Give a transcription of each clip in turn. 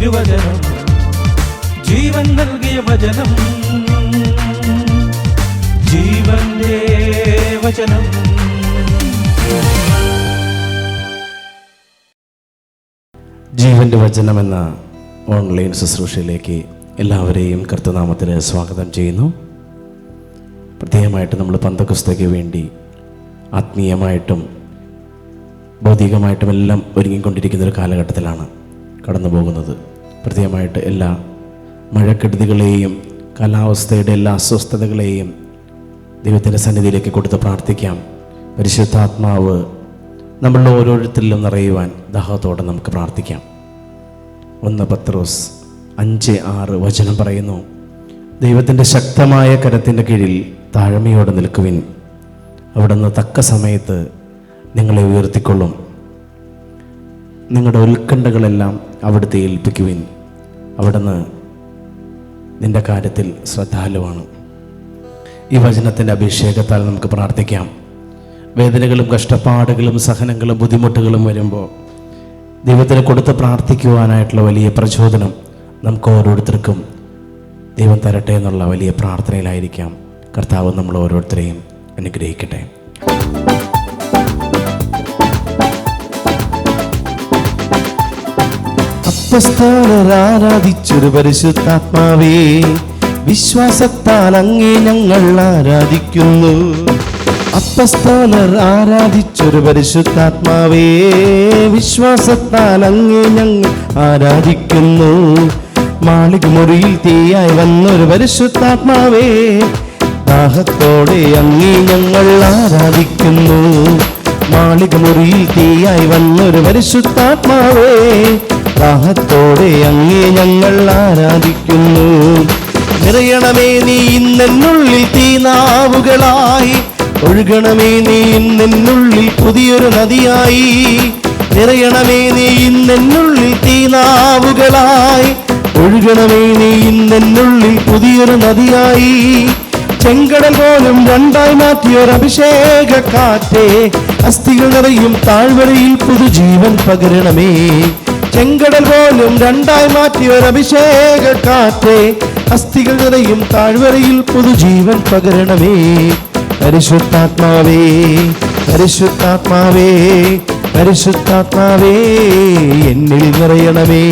തിരുവചനം, ജീവൻ നൽകിയ വചനം, ജീവന്റെ വചനം. ജീവന്റെ വചനം എന്ന ഓൺലൈൻ ശുശ്രൂഷയിലേക്ക് എല്ലാവരെയും കർത്തനാമത്തിൽ സ്വാഗതം ചെയ്യുന്നു. പ്രത്യേകമായിട്ട് നമ്മൾ പന്തക്കുസ്തയ്ക്ക് വേണ്ടി ആത്മീയമായിട്ടും ഭൗതികമായിട്ടും എല്ലാം ഒരുങ്ങിക്കൊണ്ടിരിക്കുന്നൊരു കാലഘട്ടത്തിലാണ് കടന്നു പോകുന്നത്. പ്രത്യേകമായിട്ട് എല്ലാ മഴക്കെടുതികളെയും കാലാവസ്ഥയുടെ എല്ലാ അസ്വസ്ഥതകളെയും ദൈവത്തിൻ്റെ സന്നിധിയിലേക്ക് കൊടുത്ത് പ്രാർത്ഥിക്കാം. പരിശുദ്ധാത്മാവ് നമ്മളുടെ ഓരോരുത്തരിലും നിറയുവാൻ ദാഹത്തോടെ നമുക്ക് പ്രാർത്ഥിക്കാം. 1 പത്രോസ് 5:6 വചനം പറയുന്നു, ദൈവത്തിൻ്റെ ശക്തമായ കരത്തിൻ്റെ കീഴിൽ താഴ്മയോടെ നിൽക്കുവിൻ, അവിടുന്ന് തക്ക സമയത്ത് നിങ്ങളെ ഉയർത്തിക്കൊള്ളും. നിങ്ങളുടെ ഉത്കണ്ഠകളെല്ലാം അവിടുത്തെ ഏൽപ്പിക്കുവിൻ, അവിടുന്ന് നിൻ്റെ കാര്യത്തിൽ ശ്രദ്ധാലുവാണ്. ഈ വചനത്തിൻ്റെ അഭിഷേകത്താൽ നമുക്ക് പ്രാർത്ഥിക്കാം. വേദനകളും കഷ്ടപ്പാടുകളും സഹനങ്ങളും ബുദ്ധിമുട്ടുകളും വരുമ്പോൾ ദൈവത്തിന് കൊടുത്ത് പ്രാർത്ഥിക്കുവാനായിട്ടുള്ള വലിയ പ്രചോദനം നമുക്ക് ഓരോരുത്തർക്കും ദൈവം തരട്ടെ എന്നുള്ള വലിയ പ്രാർത്ഥനയിലായിരിക്കാം. കർത്താവ് നമ്മൾ ഓരോരുത്തരെയും അനുഗ്രഹിക്കട്ടെ. അപ്പസ്തോലർ ആരാധിച്ചൊരു പരിശുദ്ധാത്മാവേ, വിശ്വാസത്താൽ അങ്ങേ ഞങ്ങൾ ആരാധിക്കുന്നു. അപ്പസ്തോലർ ആരാധിച്ചൊരു പരിശുദ്ധാത്മാവേ, വിശ്വാസത്താൽ അങ്ങേ ഞങ്ങൾ ആരാധിക്കുന്നു. മാളിക മുറിയിൽ തീയായി വന്നൊരു പരിശുദ്ധാത്മാവേ, ദാഹത്തോടെ അങ്ങേ ഞങ്ങൾ ആരാധിക്കുന്നു. മാളിക മുറിയിൽ തീയായി വന്നൊരു പരിശുദ്ധാത്മാവേ, ദാഹത്തോടെ അങ്ങേ ഞങ്ങൾ ആരാധിക്കുന്നു. നിറയണമേ നീ ഇന്നെന്നുള്ളിൽ തീനാവുകളായി, ഒഴുകണമേ നീ ഇന്നെന്നുള്ളിൽ പുതിയൊരു നദിയായി. നിറയണമേ നീ ഇന്നെന്നുള്ളിൽ തീനാവുകളായി, ഒഴുകണമേ നീ ഇന്നെന്നുള്ളിൽ പുതിയൊരു നദിയായി. ചെങ്കടൽ പോലും രണ്ടായി മാറ്റിയൊരഭിഷേക കാറ്റേ, അസ്ഥികൾ നിറയും താഴ്വരയിൽ പുതുജീവൻ പകരണമേ. ചെങ്കടൽ പോലും രണ്ടായി മാറ്റിയൊരഭിഷേക കാറ്റേ, അസ്ഥികൾ നിറയും താഴ്വരയിൽ പുതുജീവൻ പകരണമേ. പരിശുദ്ധാത്മാവേ, പരിശുദ്ധാത്മാവേ, പരിശുദ്ധാത്മാവേ, എന്നിൽ നിറയണമേ.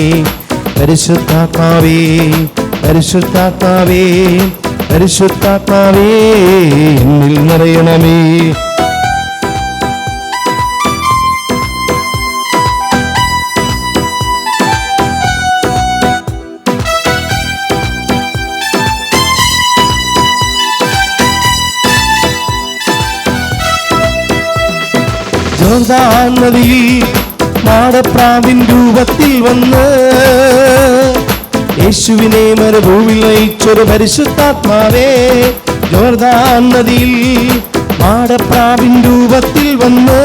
പരിശുദ്ധാത്മാവേ, പരിശുദ്ധാത്മാവേ, പരിശുദ്ധാത്മാവേ, എന്നിൽ നിറയണമേ. ജോർദാൻ നദിയിൽ മാടപ്രാവിൻ രൂപത്തിൽ വന്ന് യേശുവിനെ മരുഭൂമിയിൽ നയിച്ചൊരു പരിശുദ്ധാത്മാവേ, ജോർദാൻ നദിയിൽ മാടപ്രാവിൻ രൂപത്തിൽ വന്ന്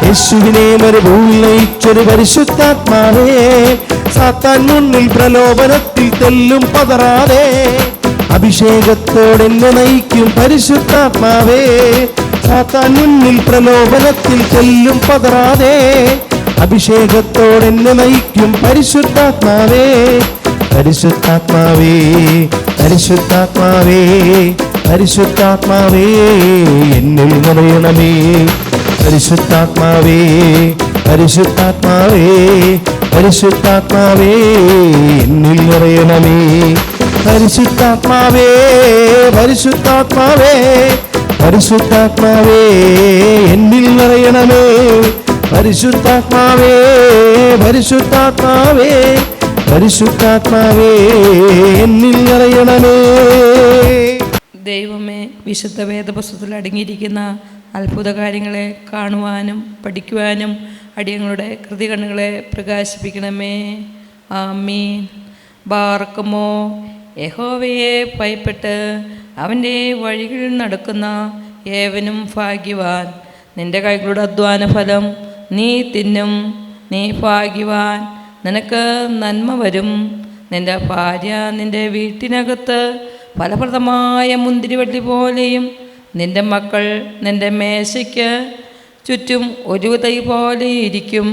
യേശുവിനെ മരുഭൂമിയിൽ നയിച്ചൊരു പരിശുദ്ധാത്മാവേ, സാത്താൻ മുന്നിൽ പ്രലോഭനത്തിൽ തെല്ലും പതറാതെ അഭിഷേകത്തോടെന്നെ നയിക്കും പരിശുദ്ധാത്മാവേ. സാത്താൻ മുന്നിൽ പ്രലോഭനത്തിൽ തെല്ലും പതറാതെ അഭിഷേകത്തോടെന്നെ നയിക്കും പരിശുദ്ധാത്മാവേ. പരിശുദ്ധാത്മാവേ, പരിശുദ്ധാത്മാവേ, പരിശുദ്ധാത്മാവേ, എന്നിൽ നിറയണമേ. പരിശുദ്ധാത്മാവേ, പരിശുദ്ധാത്മാവേ, പരിശുദ്ധാത്മാവേ, എന്നിൽ നിറയണമേ. പരിശുദ്ധാത്മാവേ, പരിശുദ്ധാത്മാവേ, പരിശുദ്ധാത്മാവേ, എന്നിൽ നിറയണമേ. പരിശുദ്ധാത്മാവേ, പരിശുദ്ധാത്മാവേ, പരിശുദ്ധാത്മാവേ, എന്നിൽ നിറയണമേ. ദൈവമേ, വിശുദ്ധ വേദപുസ്തകത്തിൽ അടങ്ങിയിരിക്കുന്ന അത്ഭുത കാര്യങ്ങളെ കാണുവാനും പഠിക്കുവാനും അടിയങ്ങളുടെ കൃതികണ്ണുകളെ പ്രകാശിപ്പിക്കണമേ. ആമീൻ. ബാർക്കുമോ, യഹോവയെ ഭയപ്പെട്ട് അവൻ്റെ വഴികളിൽ നടക്കുന്ന ഏവനും ഭാഗ്യവാൻ. നിൻ്റെ കൈകളുടെ അധ്വാന ഫലം നീ തിന്നും, നീ ഭാഗ്യവാൻ, നിനക്ക് നന്മ വരും. നിൻ്റെ ഭാര്യ നിൻ്റെ വീട്ടിനകത്ത് ഫലപ്രദമായ മുന്തിരിവള്ളി പോലെയും നിൻ്റെ മക്കൾ നിൻ്റെ മേശയ്ക്ക് ചുറ്റും ഒരു തൈ പോലെ ഇരിക്കും.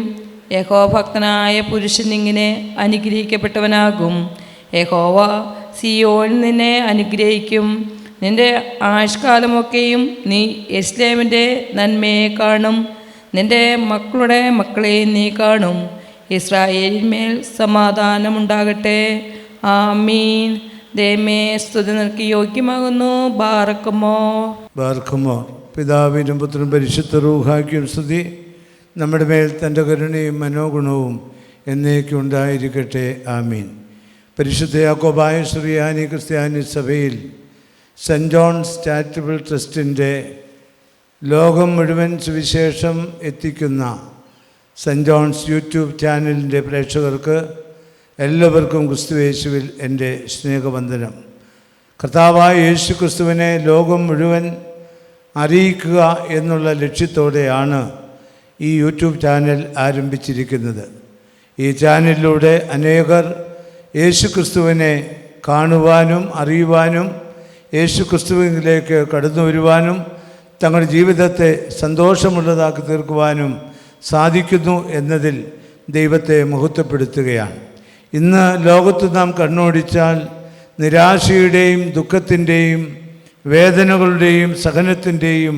യഹോഭക്തനായ പുരുഷൻ ഇങ്ങനെ അനുഗ്രഹിക്കപ്പെട്ടവനാകും. യഹോവ സിയോനിൽ നിന്നെ അനുഗ്രഹിക്കും. നിന്റെ ആയുഷ്കാലമൊക്കെയും നീ യെരൂശലേമിൻ്റെ നന്മയെ കാണും. നിന്റെ മക്കളുടെ മക്കളെയും നീ കാണും. ഇസ്രായേലിന്മേൽ സമാധാനമുണ്ടാകട്ടെ. ആമീൻ. ദൈവമേ, സ്തുതി നിനക്ക് യോഗ്യമാകുന്നു. ബാർക്കുമോ. പിതാവിനും പുത്രനും പരിശുദ്ധ റൂഹായ്ക്കും സ്തുതി. നമ്മുടെ മേൽ തൻ്റെ കരുണയും മനോഗുണവും എന്നേക്കും ഉണ്ടായിരിക്കട്ടെ. ആമീൻ. പരിശുദ്ധ യാക്കോബായ സുറിയാനി ക്രിസ്ത്യാനി സഭയിൽ സെൻറ്റ് ജോൺസ് ചാരിറ്റബിൾ ട്രസ്റ്റിൻ്റെ ലോകം മുഴുവൻ സുവിശേഷം എത്തിക്കുന്ന സെൻറ്റ് ജോൺസ് യൂട്യൂബ് ചാനലിൻ്റെ പ്രേക്ഷകർക്ക് എല്ലാവർക്കും ക്രിസ്തുയേശുവിൽ എൻ്റെ സ്നേഹവന്ദനം. കർത്താവായ യേശു ക്രിസ്തുവിനെ ലോകം മുഴുവൻ അറിയിക്കുക എന്നുള്ള ലക്ഷ്യത്തോടെയാണ് ഈ യൂട്യൂബ് ചാനൽ ആരംഭിച്ചിരിക്കുന്നത്. ഈ ചാനലിലൂടെ അനേകർ യേശു ക്രിസ്തുവിനെ കാണുവാനും അറിയുവാനും യേശു ക്രിസ്തുവിലേക്ക് കടന്നു വരുവാനും തങ്ങളുടെ ജീവിതത്തെ സന്തോഷമുള്ളതാക്കി തീർക്കുവാനും സാധിക്കുന്നു എന്നതിൽ ദൈവത്തെ മഹത്വപ്പെടുത്തുകയാണ്. ഇന്ന് ലോകത്ത് നാം കണ്ണോടിച്ചാൽ നിരാശയുടെയും ദുഃഖത്തിൻ്റെയും വേദനകളുടെയും സഹനത്തിൻ്റെയും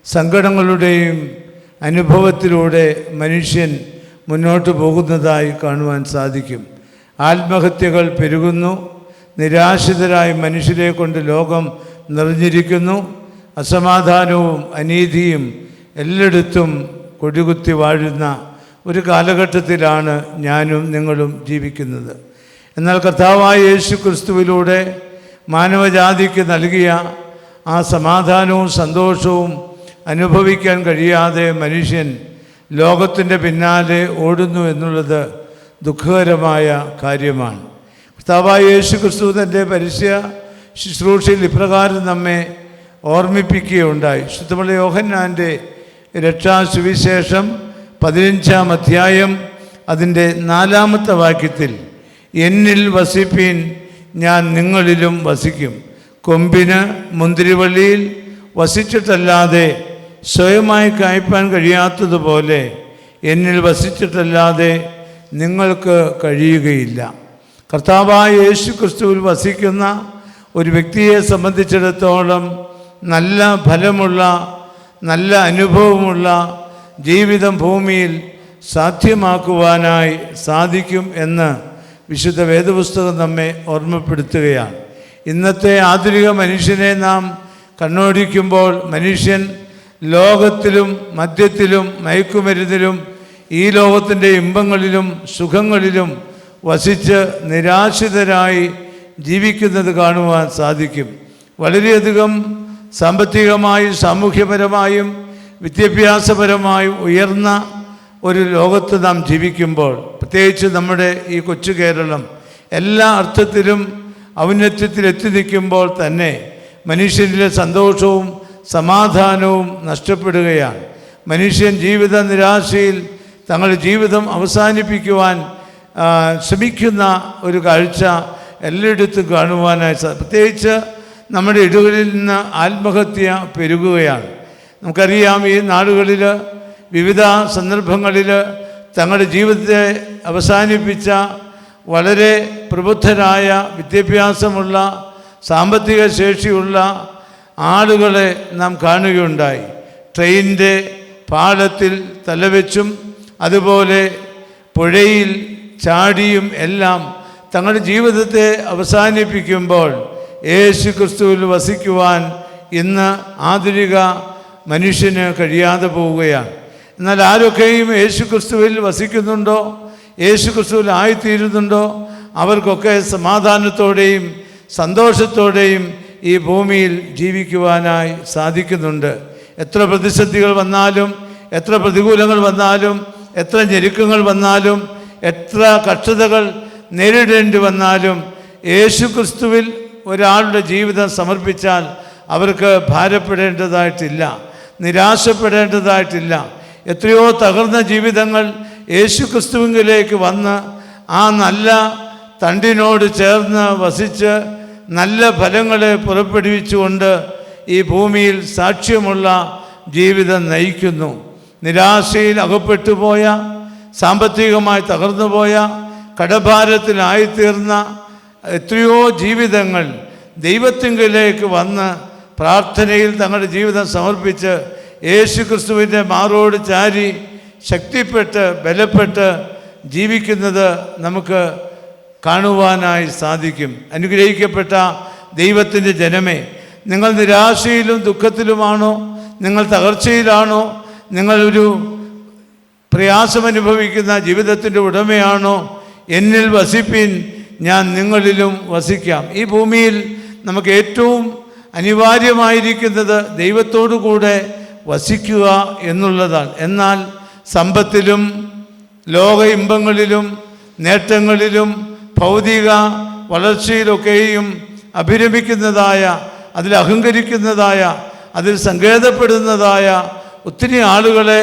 സങ്കടങ്ങളുടെയും അനുഭവത്തിലൂടെ മനുഷ്യൻ മുന്നോട്ട് പോകുന്നതായി കാണുവാൻ സാധിക്കും. ആത്മഹത്യകൾ പെരുകുന്നു. നിരാശിതരായ മനുഷ്യരെ കൊണ്ട് ലോകം നിറഞ്ഞിരിക്കുന്നു. അസമാധാനവും അനീതിയും എല്ലായിടത്തും കൊടികുത്തി വാഴുന്ന ഒരു കാലഘട്ടത്തിലാണ് ഞാനും നിങ്ങളും ജീവിക്കുന്നത്. എന്നാൽ കർത്താവായ യേശു ക്രിസ്തുവിലൂടെ മാനവജാതിക്ക് നൽകിയ ആ സമാധാനവും സന്തോഷവും അനുഭവിക്കാൻ കഴിയാതെ മനുഷ്യൻ ലോകത്തിൻ്റെ പിന്നാലെ ഓടുന്നു എന്നുള്ളത് ദുഃഖകരമായ കാര്യമാണ്. കർത്താവായ യേശു ക്രിസ്തു തൻ്റെ പരസ്യ ശുശ്രൂഷയിൽ ഇപ്രകാരം നമ്മെ ഓർമ്മിപ്പിക്കുകയുണ്ടായി. ശുദ്ധമുള്ള യോഹന്നാൻ്റെ രക്ഷാസുവിശേഷം 15-ാം അധ്യായം അതിൻ്റെ 4-ാമത്തെ വാക്യത്തിൽ, എന്നിൽ വസിപ്പീൻ, ഞാൻ നിങ്ങളിലും വസിക്കും. കൊമ്പിന് മുന്തിരിവള്ളിയിൽ വസിച്ചിട്ടല്ലാതെ സ്വയമായി കായ്പാൻ കഴിയാത്തതുപോലെ എന്നിൽ വസിച്ചിട്ടല്ലാതെ നിങ്ങൾക്ക് കഴിയുകയില്ല. കർത്താവായ യേശു ക്രിസ്തുവിൽ വസിക്കുന്ന ഒരു വ്യക്തിയെ സംബന്ധിച്ചിടത്തോളം നല്ല ഫലമുള്ള നല്ല അനുഭവമുള്ള ജീവിതം ഭൂമിയിൽ സാധ്യമാക്കുവാനായി സാധിക്കും എന്ന് വിശുദ്ധ വേദപുസ്തകം നമ്മെ ഓർമ്മപ്പെടുത്തുകയാണ്. ഇന്നത്തെ ആധുനിക മനുഷ്യനെ നാം കണ്ണോടിക്കുമ്പോൾ മനുഷ്യൻ ലോകത്തിലും മദ്യത്തിലും മയക്കുമരുന്നിലും ഈ ലോകത്തിൻ്റെ ഇമ്പങ്ങളിലും സുഖങ്ങളിലും വസിച്ച് നിരാശിതരായി ജീവിക്കുന്നത് കാണുവാൻ സാധിക്കും. വളരെയധികം സാമ്പത്തികമായും സാമൂഹ്യപരമായും വിദ്യാഭ്യാസപരമായും ഉയർന്ന ഒരു ലോകത്ത് നാം ജീവിക്കുമ്പോൾ, പ്രത്യേകിച്ച് നമ്മുടെ ഈ കൊച്ചു കേരളം എല്ലാ അർത്ഥത്തിലും ഔന്നത്യത്തിലെത്തി നിൽക്കുമ്പോൾ തന്നെ മനുഷ്യനിലെ സന്തോഷവും സമാധാനവും നഷ്ടപ്പെടുകയാണ്. മനുഷ്യൻ ജീവിത നിരാശയിൽ തങ്ങളുടെ ജീവിതം അവസാനിപ്പിക്കുവാൻ ശ്രമിക്കുന്ന ഒരു കാഴ്ച എല്ലായിടത്തും കാണുവാനായി പ്രത്യേകിച്ച് നമ്മുടെ ഇടകളിൽ നിന്ന് ആത്മഹത്യ പെരുകുകയാണ്. നമുക്കറിയാം, ഈ നാടുകളിൽ വിവിധ സന്ദർഭങ്ങളിൽ തങ്ങളുടെ ജീവിതത്തെ അവസാനിപ്പിച്ച വളരെ പ്രബുദ്ധരായ വിദ്യാഭ്യാസമുള്ള സാമ്പത്തിക ശേഷിയുള്ള ആളുകളെ നാം കാണുകയുണ്ടായി. ട്രെയിനിൻ്റെ പാളത്തിൽ തലവെച്ചും അതുപോലെ പുഴയിൽ ചാടിയും എല്ലാം തങ്ങളുടെ ജീവിതത്തെ അവസാനിപ്പിക്കുമ്പോൾ യേശു ക്രിസ്തുവിൽ വസിക്കുവാൻ ഇന്ന് ആധുനിക മനുഷ്യന് കഴിയാതെ പോവുകയാണ്. എന്നാൽ ആരൊക്കെയും യേശു ക്രിസ്തുവിൽ വസിക്കുന്നുണ്ടോ, യേശു ക്രിസ്തുവിൽ ആയിത്തീരുന്നുണ്ടോ, അവർക്കൊക്കെ സമാധാനത്തോടെയും സന്തോഷത്തോടെയും ഈ ഭൂമിയിൽ ജീവിക്കുവാനായി സാധിക്കുന്നുണ്ട്. എത്ര പ്രതിസന്ധികൾ വന്നാലും, എത്ര പ്രതികൂലങ്ങൾ വന്നാലും, എത്ര ഞെരുക്കങ്ങൾ വന്നാലും, എത്ര കഷ്ടതകൾ നേരിടേണ്ടി വന്നാലും യേശു ക്രിസ്തുവിൽ ഒരാളുടെ ജീവിതം സമർപ്പിച്ചാൽ അവർക്ക് ഭാരപ്പെടേണ്ടതായിട്ടില്ല, നിരാശപ്പെടേണ്ടതായിട്ടില്ല. എത്രയോ തകർന്ന ജീവിതങ്ങൾ യേശു ക്രിസ്തുവിലേക്ക് വന്ന് ആ നല്ല തണ്ടിനോട് ചേർന്ന് വസിച്ച് നല്ല ഫലങ്ങളെ പുറപ്പെടുവിച്ചുകൊണ്ട് ഈ ഭൂമിയിൽ സാക്ഷ്യമുള്ള ജീവിതം നയിക്കുന്നു. നിരാശയിൽ അകപ്പെട്ടുപോയ, സാമ്പത്തികമായി തകർന്നുപോയ, കടഭാരത്തിലായിത്തീർന്ന എത്രയോ ജീവിതങ്ങൾ ദൈവത്തിങ്കലേക്ക് വന്ന് പ്രാർത്ഥനയിൽ തങ്ങളുടെ ജീവിതം സമർപ്പിച്ച് യേശു ക്രിസ്തുവിൻ്റെ മാറോട് ചാരി ശക്തിപ്പെട്ട് ബലപ്പെട്ട് ജീവിക്കുന്നത് നമുക്ക് കാണുവാനായി സാധിക്കും. അനുഗ്രഹിക്കപ്പെട്ട ദൈവത്തിൻ്റെ ജനമേ, നിങ്ങൾ നിരാശയിലും ദുഃഖത്തിലുമാണോ? നിങ്ങൾ തകർച്ചയിലാണോ? നിങ്ങളൊരു പ്രയാസമനുഭവിക്കുന്ന ജീവിതത്തിൻ്റെ ഉടമയാണോ? എന്നിൽ വസിപ്പിൻ, ഞാൻ നിങ്ങളിലും വസിക്കാം. ഈ ഭൂമിയിൽ നമുക്ക് ഏറ്റവും അനിവാര്യമായിരിക്കുന്നത് ദൈവത്തോടു കൂടെ വസിക്കുക എന്നുള്ളതാണ്. എന്നാൽ സമ്പത്തിലും ലോക ഇമ്പങ്ങളിലും നേട്ടങ്ങളിലും ഭൗതിക വളർച്ചയിലൊക്കെയും അഭിരമിക്കുന്നതായ, അതിൽ അഹങ്കരിക്കുന്നതായ, അതിൽ സങ്കേതപ്പെടുന്നതായ ഒത്തിരി ആളുകളെ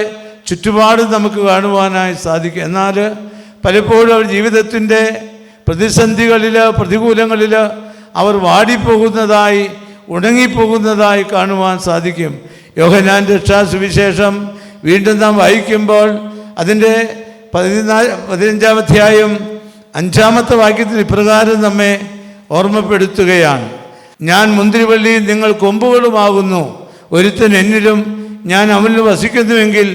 ചുറ്റുപാട് നമുക്ക് കാണുവാനായി സാധിക്കും. എന്നാൽ പലപ്പോഴും അവർ ജീവിതത്തിൻ്റെ പ്രതിസന്ധികളിൽ, പ്രതികൂലങ്ങളിൽ അവർ വാടിപ്പോകുന്നതായി, ഉണങ്ങിപ്പോകുന്നതായി കാണുവാൻ സാധിക്കും. യോഹന്നാൻ്റെ രക്ഷാസുവിശേഷം വീണ്ടും നാം വായിക്കുമ്പോൾ അതിൻ്റെ 15-ാം അധ്യായം 5-ാമത്തെ വാക്യത്തിൽ ഇപ്രകാരം നമ്മെ ഓർമ്മപ്പെടുത്തുകയാണ്: ഞാൻ മുന്തിരിവള്ളി, നിങ്ങൾ കൊമ്പുകളുമാകുന്നു. ഒരുത്തൻ എന്നിലും ഞാൻ അവനിൽ വസിക്കുന്നുവെങ്കിൽ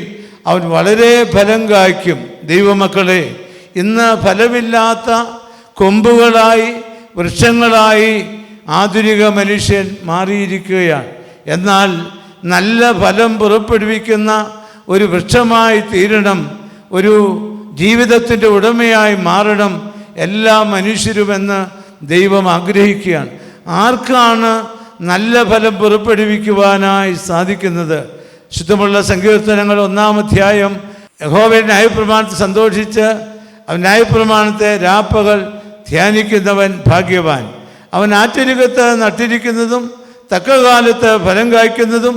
അവൻ വളരെ ഫലം കായ്ക്കും. ദൈവമക്കളെ, ഇന്ന് ഫലമില്ലാത്ത കൊമ്പുകളായി, വൃക്ഷങ്ങളായി ആധുനിക മനുഷ്യൻ മാറിയിരിക്കുകയാണ്. എന്നാൽ നല്ല ഫലം പുറപ്പെടുവിക്കുന്ന ഒരു വൃക്ഷമായി തീരണം, ഒരു ജീവിതത്തിൻ്റെ ഉടമയായി മാറണം എല്ലാ മനുഷ്യരുമെന്ന് ദൈവം ആഗ്രഹിക്കുകയാണ്. ആർക്കാണ് നല്ല ഫലം പുറപ്പെടുവിക്കുവാനായി സാധിക്കുന്നത്? ശുദ്ധമുള്ള സങ്കീർത്തനങ്ങൾ 1-ാം അധ്യായം, യഹോവയുടെ ന്യായപ്രമാണത്തെ സന്തോഷിച്ച് അവൻ ന്യായപ്രമാണത്തെ രാപ്പകൽ ധ്യാനിക്കുന്നവൻ ഭാഗ്യവാൻ. അവൻ ആറ്റരികത്ത് നട്ടിരിക്കുന്നതും തക്ക കാലത്ത് ഫലം കായ്ക്കുന്നതും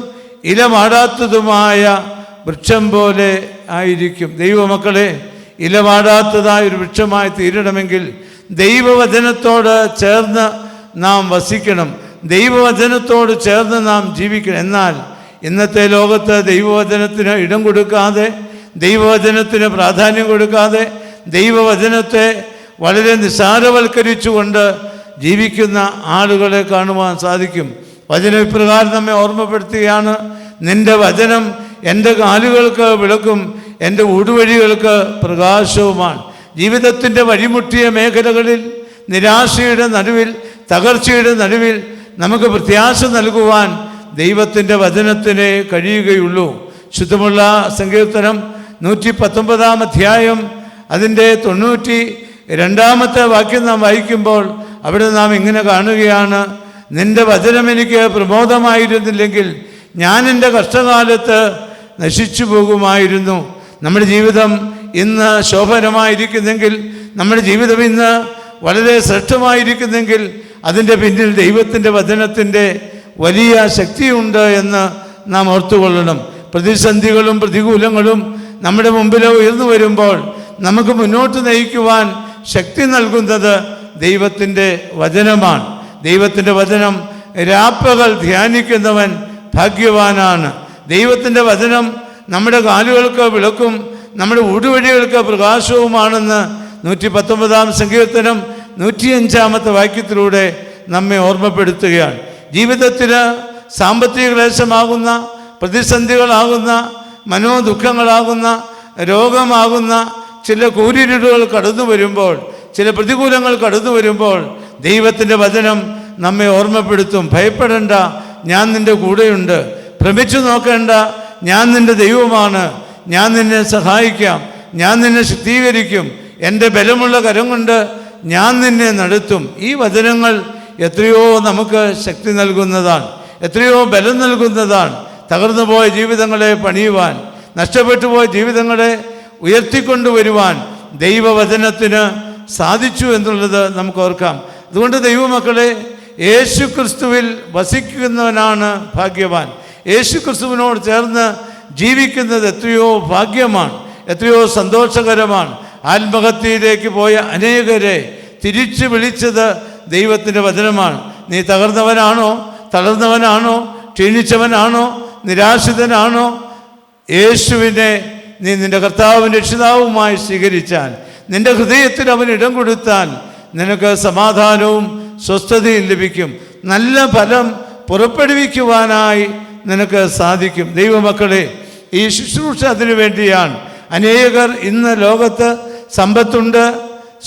ഇലമാടാത്തതുമായ വൃക്ഷം പോലെ ആയിരിക്കും. ദൈവമക്കളെ, ഇലമാടാത്തതായ ഒരു വൃക്ഷമായി തീരണമെങ്കിൽ ദൈവവചനത്തോട് ചേർന്ന് നാം വസിക്കണം, ദൈവവചനത്തോട് ചേർന്ന് നാം ജീവിക്കണം. എന്നാൽ ഇന്നത്തെ ലോകത്ത് ദൈവവചനത്തിന് ഇടം കൊടുക്കാതെ, ദൈവവചനത്തിന് പ്രാധാന്യം കൊടുക്കാതെ, ദൈവവചനത്തെ വളരെ നിസ്സാരവൽക്കരിച്ചുകൊണ്ട് ജീവിക്കുന്ന ആളുകളെ കാണുവാൻ സാധിക്കും. വചനം ഇപ്രകാരം നമ്മെ ഓർമ്മപ്പെടുത്തുകയാണ്: നിൻ്റെ വചനം എൻ്റെ കാലുകൾക്ക് വിളക്കും, എൻ്റെ ഊടുവഴികൾക്ക് പ്രകാശവുമാണ്. ജീവിതത്തിൻ്റെ വഴിമുട്ടിയ മേഖലകളിൽ, നിരാശയുടെ നടുവിൽ, തകർച്ചയുടെ നടുവിൽ നമുക്ക് പ്രത്യാശ നൽകുവാൻ ദൈവത്തിൻ്റെ വചനത്തിനെ കഴിയുകയുള്ളൂ. ശുദ്ധമുള്ള സങ്കീർത്തനം 119-ാം അധ്യായം അതിൻ്റെ 92-ാമത്തെ വാക്യം നാം വായിക്കുമ്പോൾ അവിടെ നാം ഇങ്ങനെ കാണുകയാണ്: നിൻ്റെ വചനം എനിക്ക് പ്രമോദമായിരുന്നില്ലെങ്കിൽ ഞാൻ എൻ്റെ കഷ്ടകാലത്ത് നശിച്ചു പോകുമായിരുന്നു. നമ്മുടെ ജീവിതം ഇന്ന് ശോഭനമായിരിക്കുന്നെങ്കിൽ, നമ്മുടെ ജീവിതം ഇന്ന് വളരെ ശ്രേഷ്ഠമായിരിക്കുന്നെങ്കിൽ അതിൻ്റെ പിന്നിൽ ദൈവത്തിൻ്റെ വചനത്തിൻ്റെ വലിയ ശക്തിയുണ്ട് എന്ന് നാം ഓർത്തുകൊള്ളണം. പ്രതിസന്ധികളും പ്രതികൂലങ്ങളും നമ്മുടെ മുമ്പിൽ ഉയർന്നു വരുമ്പോൾ നമുക്ക് മുന്നോട്ട് നയിക്കുവാൻ ശക്തി നൽകുന്നത് ദൈവത്തിൻ്റെ വചനമാണ്. ദൈവത്തിൻ്റെ വചനം രാപ്പകൽ ധ്യാനിക്കുന്നവൻ ഭാഗ്യവാനാണ്. ദൈവത്തിൻ്റെ വചനം നമ്മുടെ കാലുകൾക്ക് വിളക്കും, നമ്മുടെ ഊടുവഴികൾക്ക് പ്രകാശവുമാണെന്ന് 119-ാം സങ്കീർത്തനം 105-ാമത്തെ വാക്യത്തിലൂടെ നമ്മെ ഓർമ്മപ്പെടുത്തുകയാണ്. ജീവിതത്തിന് സാമ്പത്തിക ക്ലേശമാകുന്ന, പ്രതിസന്ധികളാകുന്ന, മനോദുഃഖങ്ങളാകുന്ന, രോഗമാകുന്ന ചില കൂരിരുളുകൾ കടന്നു വരുമ്പോൾ, ചില പ്രതികൂലങ്ങൾ കടന്നു വരുമ്പോൾ ദൈവത്തിൻ്റെ വചനം നമ്മെ ഓർമ്മപ്പെടുത്തും: ഭയപ്പെടേണ്ട, ഞാൻ നിൻ്റെ കൂടെയുണ്ട്. ഭ്രമിച്ചു നോക്കേണ്ട, ഞാൻ നിൻ്റെ ദൈവമാണ്. ഞാൻ നിന്നെ സഹായിക്കാം, ഞാൻ നിന്നെ ശക്തീകരിക്കും, എൻ്റെ ബലമുള്ള കരം കൊണ്ട് ഞാൻ നിന്നെ നടത്തും. ഈ വചനങ്ങൾ എത്രയോ നമുക്ക് ശക്തി നൽകുന്നതാണ്, എത്രയോ ബലം നൽകുന്നതാണ്. തകർന്നു പോയ ജീവിതങ്ങളെ പണിയുവാൻ, നഷ്ടപ്പെട്ടു പോയ ജീവിതങ്ങളെ ഉയർത്തിക്കൊണ്ടുവരുവാൻ ദൈവവചനത്തിന് സാധിച്ചു എന്നുള്ളത് നമുക്ക് ഓർക്കാം. അതുകൊണ്ട് ദൈവമക്കളെ, യേശു ക്രിസ്തുവിൽ വസിക്കുന്നവനാണ് ഭാഗ്യവാൻ. യേശു ക്രിസ്തുവിനോട് ചേർന്ന് ജീവിക്കുന്നത് എത്രയോ ഭാഗ്യമാണ്, എത്രയോ സന്തോഷകരമാണ്. ആത്മഹത്യയിലേക്ക് പോയ അനേകരെ തിരിച്ചു വിളിച്ചത് ദൈവത്തിൻ്റെ വചനമാണ്. നീ തകർന്നവനാണോ, തളർന്നവനാണോ, ക്ഷീണിച്ചവനാണോ, നിരാശിതനാണോ? യേശുവിനെ നീ നിൻ്റെ കർത്താവും രക്ഷിതാവുമായി സ്വീകരിച്ചാൽ, നിൻ്റെ ഹൃദയത്തിൽ അവൻ ഇടം കൊടുത്താൽ നിനക്ക് സമാധാനവും സ്വസ്ഥതയും ലഭിക്കും. നല്ല ഫലം പുറപ്പെടുവിക്കുവാനായി നിനക്ക് സാധിക്കും. ദൈവമക്കളെ, ഈ ശുശ്രൂഷ അതിനു വേണ്ടിയാണ്. അനേകർ ഇന്ന് ലോകത്ത് സമ്പത്തുണ്ട്,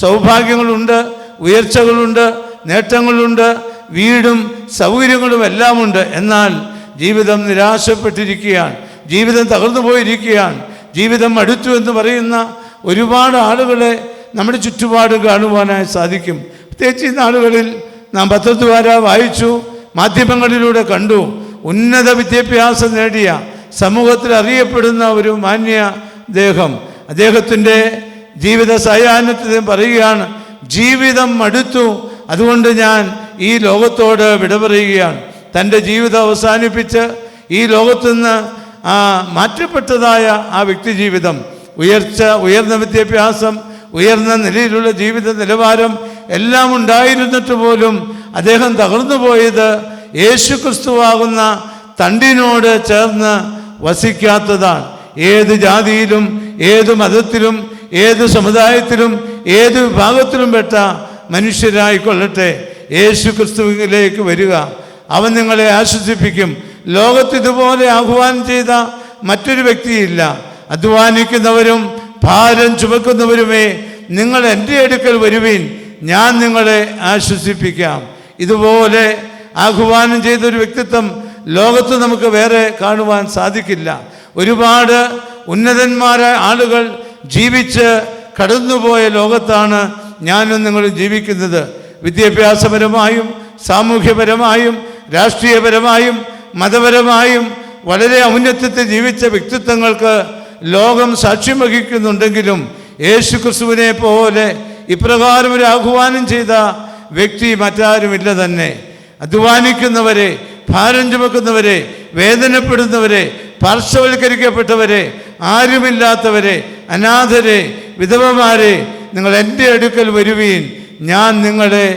സൗഭാഗ്യങ്ങളുണ്ട്, ഉയർച്ചകളുണ്ട്, നേട്ടങ്ങളുണ്ട്, വീടും സൗകര്യങ്ങളും എല്ലാമുണ്ട്. എന്നാൽ ജീവിതം നിരാശപ്പെട്ടിരിക്കുകയാണ്, ജീവിതം തകർന്നു പോയിരിക്കുകയാണ്, ജീവിതം മടുത്തു എന്ന് പറയുന്ന ഒരുപാട് ആളുകളെ നമ്മുടെ ചുറ്റുപാടും കാണുവാനായി സാധിക്കും. പ്രത്യേകിച്ച് ഈ നാളുകളിൽ നാം പത്രദ്വാര വായിച്ചു, മാധ്യമങ്ങളിലൂടെ കണ്ടു. ഉന്നത വിദ്യാഭ്യാസം നേടിയ സമൂഹത്തിൽ അറിയപ്പെടുന്ന ഒരു മാന്യ അദ്ദേഹത്തിൻ്റെ ജീവിത സായാഹ്നത്തിൽ പറയുകയാണ്, ജീവിതം മടുത്തു, അതുകൊണ്ട് ഞാൻ ഈ ലോകത്തോട് വിട പറയുകയാണ്. തൻ്റെ ജീവിതം അവസാനിപ്പിച്ച് ഈ ലോകത്തുനിന്ന് മാറ്റപ്പെട്ടതായ ആ വ്യക്തി ജീവിതം, ഉയർന്ന വിദ്യാഭ്യാസം, ഉയർന്ന നിലയിലുള്ള ജീവിത നിലവാരം എല്ലാം ഉണ്ടായിരുന്നിട്ട് പോലും അദ്ദേഹം തകർന്നു പോയത് യേശുക്രിസ്തുവാകുന്ന തണ്ടിനോട് ചേർന്ന് വസിക്കാത്തതാണ്. ഏത് ജാതിയിലും ഏത് മതത്തിലും ഏത് സമുദായത്തിലും ഏത് വിഭാഗത്തിലും പെട്ട മനുഷ്യരായിക്കൊള്ളട്ടെ, യേശുക്രിസ്തുവിലേക്ക് വരിക, അവൻ നിങ്ങളെ ആശ്വസിപ്പിക്കും. ലോകത്ത് ഇതുപോലെ ആഹ്വാനം ചെയ്ത മറ്റൊരു വ്യക്തിയില്ല. അധ്വാനിക്കുന്നവരും ഭാരം ചുമക്കുന്നവരുമേ, നിങ്ങൾ എൻ്റെ അടുക്കൽ വരുവീൻ, ഞാൻ നിങ്ങളെ ആശ്വസിപ്പിക്കാം. ഇതുപോലെ ആഹ്വാനം ചെയ്തൊരു വ്യക്തിത്വം ലോകത്ത് നമുക്ക് വേറെ കാണുവാൻ സാധിക്കില്ല. ഒരുപാട് ഉന്നതന്മാരായ ആളുകൾ ജീവിച്ച് കടന്നുപോയ ലോകത്താണ് ഞാനും നിങ്ങളും ജീവിക്കുന്നത്. വിദ്യാഭ്യാസപരമായും സാമൂഹ്യപരമായും രാഷ്ട്രീയപരമായും മതപരമായും വളരെ ഔന്നത്യത്തിൽ ജീവിച്ച വ്യക്തിത്വങ്ങൾക്ക് ലോകം സാക്ഷ്യം വഹിക്കുന്നുണ്ടെങ്കിലും യേശുക്രിസ്തുവിനെ പോലെ ഇപ്രകാരം ഒരു ആഹ്വാനം ചെയ്ത വ്യക്തി മറ്റാരുമില്ല തന്നെ. അധ്വാനിക്കുന്നവരെ, ഭാരം ചുമക്കുന്നവരെ, വേദനപ്പെടുന്നവരെ, പാർശ്വവൽക്കരിക്കപ്പെട്ടവരെ, ആരുമില്ലാത്തവരെ, അനാഥരെ, വിധവമാരെ, നിങ്ങൾ എൻ്റെ അടുക്കൽ വരുവീൻ, ഞാൻ നിങ്ങളെ